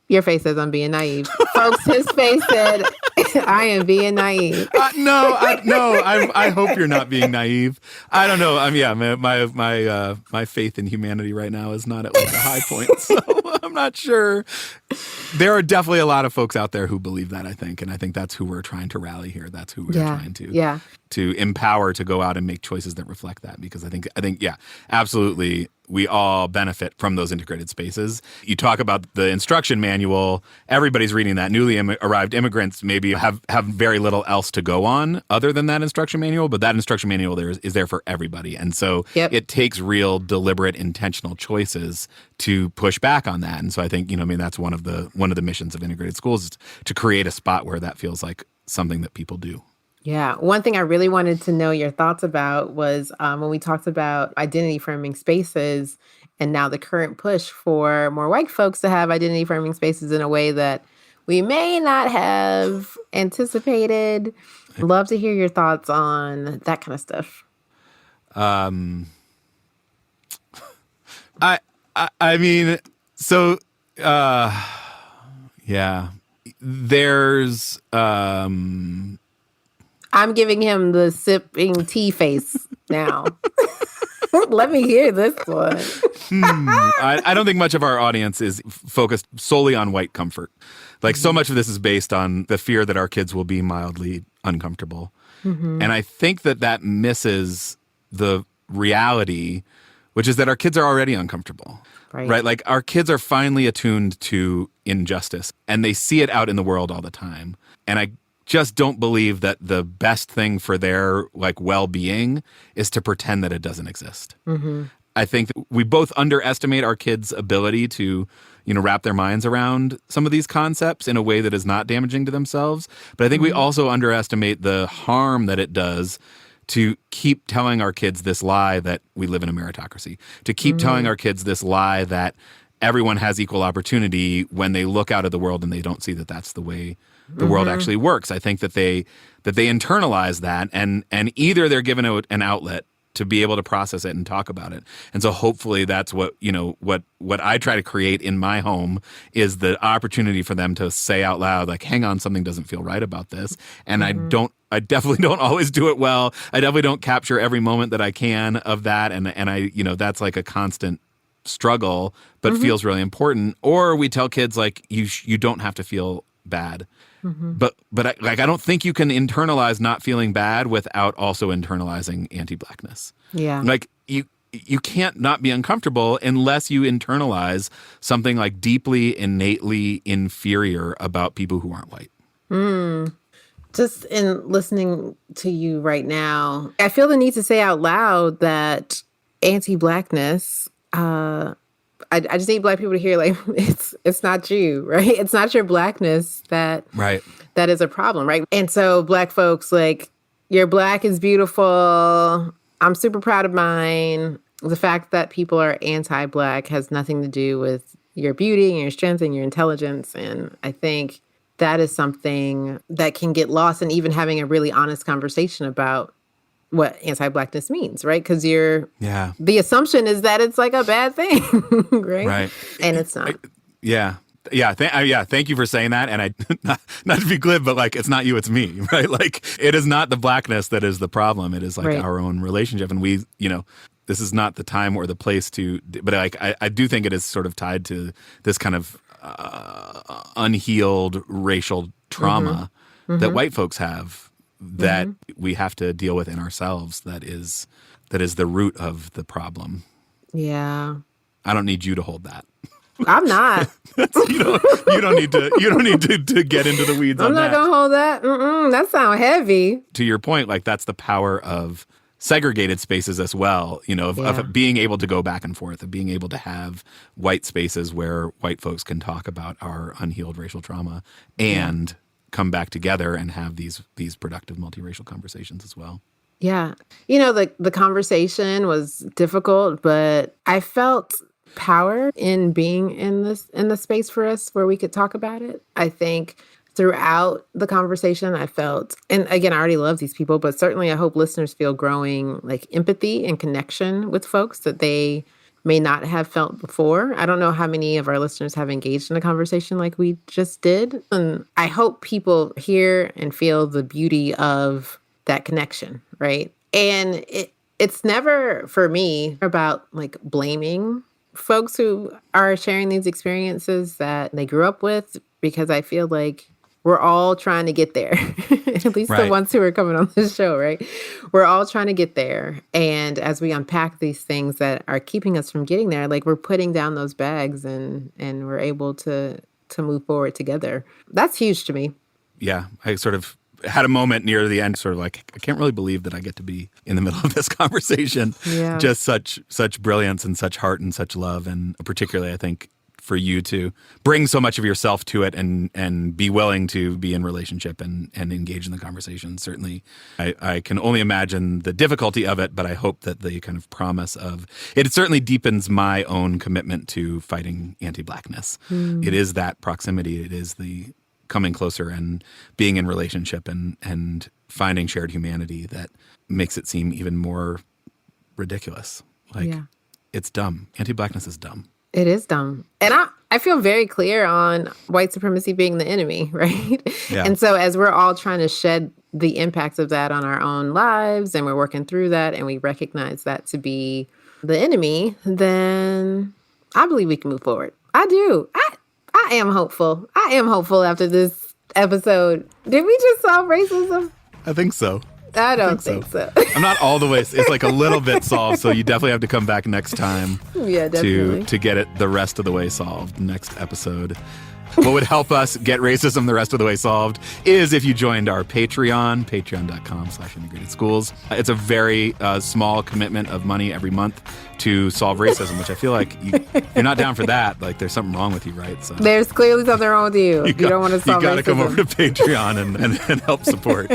Your face says I'm being naive. Folks, his face said I am being naive. I hope you're not being naive. I don't know. My faith in humanity right now is not at like a high point, so I'm not sure. There are definitely a lot of folks out there who believe that, I think, and I think that's who we're trying to rally here. That's who we're trying to empower to go out and make choices that reflect that, because I think, absolutely, we all benefit from those integrated spaces. You talk about the instruction manual, everybody's reading that. Newly arrived immigrants maybe have very little else to go on other than that instruction manual, but that instruction manual is there for everybody. And so it takes real, deliberate, intentional choices to push back on that. And so I think, that's one of the missions of integrated schools, is to create a spot where that feels like something that people do. Yeah. One thing I really wanted to know your thoughts about was when we talked about identity affirming spaces and now the current push for more white folks to have identity affirming spaces in a way that we may not have anticipated. Love to hear your thoughts on that kind of stuff. There's I'm giving him the sipping tea face now. Let me hear this one. I don't think much of our audience is focused solely on white comfort. Like so much of this is based on the fear that our kids will be mildly uncomfortable. Mm-hmm. And I think that misses the reality, which is that our kids are already uncomfortable. Right? Like our kids are finally attuned to injustice and they see it out in the world all the time. And I just don't believe that the best thing for their well-being is to pretend that it doesn't exist. Mm-hmm. I think that we both underestimate our kids' ability to, wrap their minds around some of these concepts in a way that is not damaging to themselves. But I think we also underestimate the harm that it does to keep telling our kids this lie that we live in a meritocracy, to keep telling our kids this lie that everyone has equal opportunity when they look out at the world and they don't see that that's the way the world actually works. I think that they internalize that and either they're given an outlet to be able to process it and talk about it. And so hopefully that's what I try to create in my home is the opportunity for them to say out loud, like, hang on, something doesn't feel right about this. And I definitely don't always do it well. I definitely don't capture every moment that I can of that. And I, that's like a constant struggle, but feels really important. Or we tell kids like, you don't have to feel bad. Mm-hmm. But I don't think you can internalize not feeling bad without also internalizing anti-Blackness. Yeah. Like you can't not be uncomfortable unless you internalize something like deeply, innately inferior about people who aren't white. Just in listening to you right now, I feel the need to say out loud that anti-Blackness, I just need Black people to hear, like, it's not you, right? It's not your Blackness that is a problem, right? And so Black folks, like, your Black is beautiful. I'm super proud of mine. The fact that people are anti-Black has nothing to do with your beauty and your strength and your intelligence. And I think that is something that can get lost in even having a really honest conversation about what anti-Blackness means, right? Because the assumption is that it's like a bad thing, right? Right. And it's not. Thank you for saying that. And not to be glib, but like, it's not you, it's me, right? Like, it is not the Blackness that is the problem. It is like our own relationship. And we, this is not the time or the place to, but like, I do think it is sort of tied to this kind of unhealed racial trauma that white folks have that we have to deal with in ourselves. That is the root of the problem. Yeah. I don't need you to hold that. I'm not. You don't need to get into the weeds on that. I'm not gonna hold that. That sounds heavy. To your point, like, that's the power of segregated spaces as well, of being able to go back and forth, of being able to have white spaces where white folks can talk about our unhealed racial trauma and come back together and have these productive multiracial conversations as well. Yeah. The conversation was difficult, but I felt power in being in the space for us where we could talk about it. I think throughout the conversation, I felt, and again, I already love these people, but certainly I hope listeners feel growing like empathy and connection with folks that they may not have felt before. I don't know how many of our listeners have engaged in a conversation like we just did. And I hope people hear and feel the beauty of that connection, right? And it's never, for me, about like blaming folks who are sharing these experiences that they grew up with, because I feel like we're all trying to get there, at least the ones who are coming on this show, right? We're all trying to get there. And as we unpack these things that are keeping us from getting there, like, we're putting down those bags and we're able to move forward together. That's huge to me. Yeah, I sort of had a moment near the end, sort of like, I can't really believe that I get to be in the middle of this conversation. Yeah. Just such brilliance and such heart and such love. And particularly, I think, for you to bring so much of yourself to it and be willing to be in relationship and engage in the conversation. Certainly, I can only imagine the difficulty of it, but I hope that the kind of promise of it certainly deepens my own commitment to fighting anti-Blackness. It is that proximity. It is the coming closer and being in relationship and finding shared humanity that makes it seem even more ridiculous. Like, it's dumb. Anti-Blackness is dumb. It is dumb. And I feel very clear on white supremacy being the enemy, right? Yeah. And so as we're all trying to shed the impacts of that on our own lives, and we're working through that, and we recognize that to be the enemy, then I believe we can move forward. I do. I am hopeful. I am hopeful after this episode. Did we just solve racism? I think so. I don't think so. I'm not all the way. It's like a little bit solved, so you definitely have to come back next time to get it the rest of the way solved next episode. What would help us get racism the rest of the way solved is if you joined our Patreon, patreon.com/integrated schools. It's a very small commitment of money every month to solve racism, which I feel like you're not down for that. Like, there's something wrong with you, right? So there's clearly something wrong with you. You don't want to solve racism. You got to come over to Patreon and help support.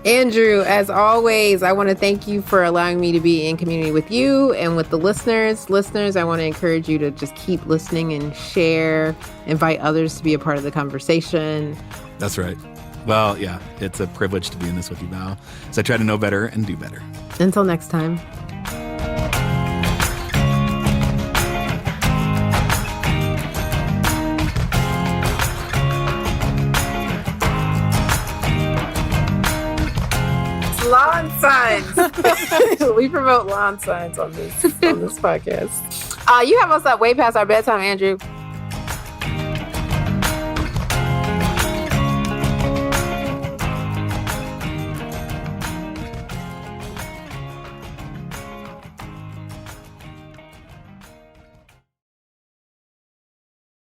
Andrew, as always, I want to thank you for allowing me to be in community with you and with the listeners. Listeners, I want to encourage you to just keep listening and share, invite others to be a part of the conversation. That's right. Well, yeah, it's a privilege to be in this with you, Val. So I try to know better and do better. Until next time. Lawn signs. We promote lawn signs on this podcast. You have us up way past our bedtime, Andrew.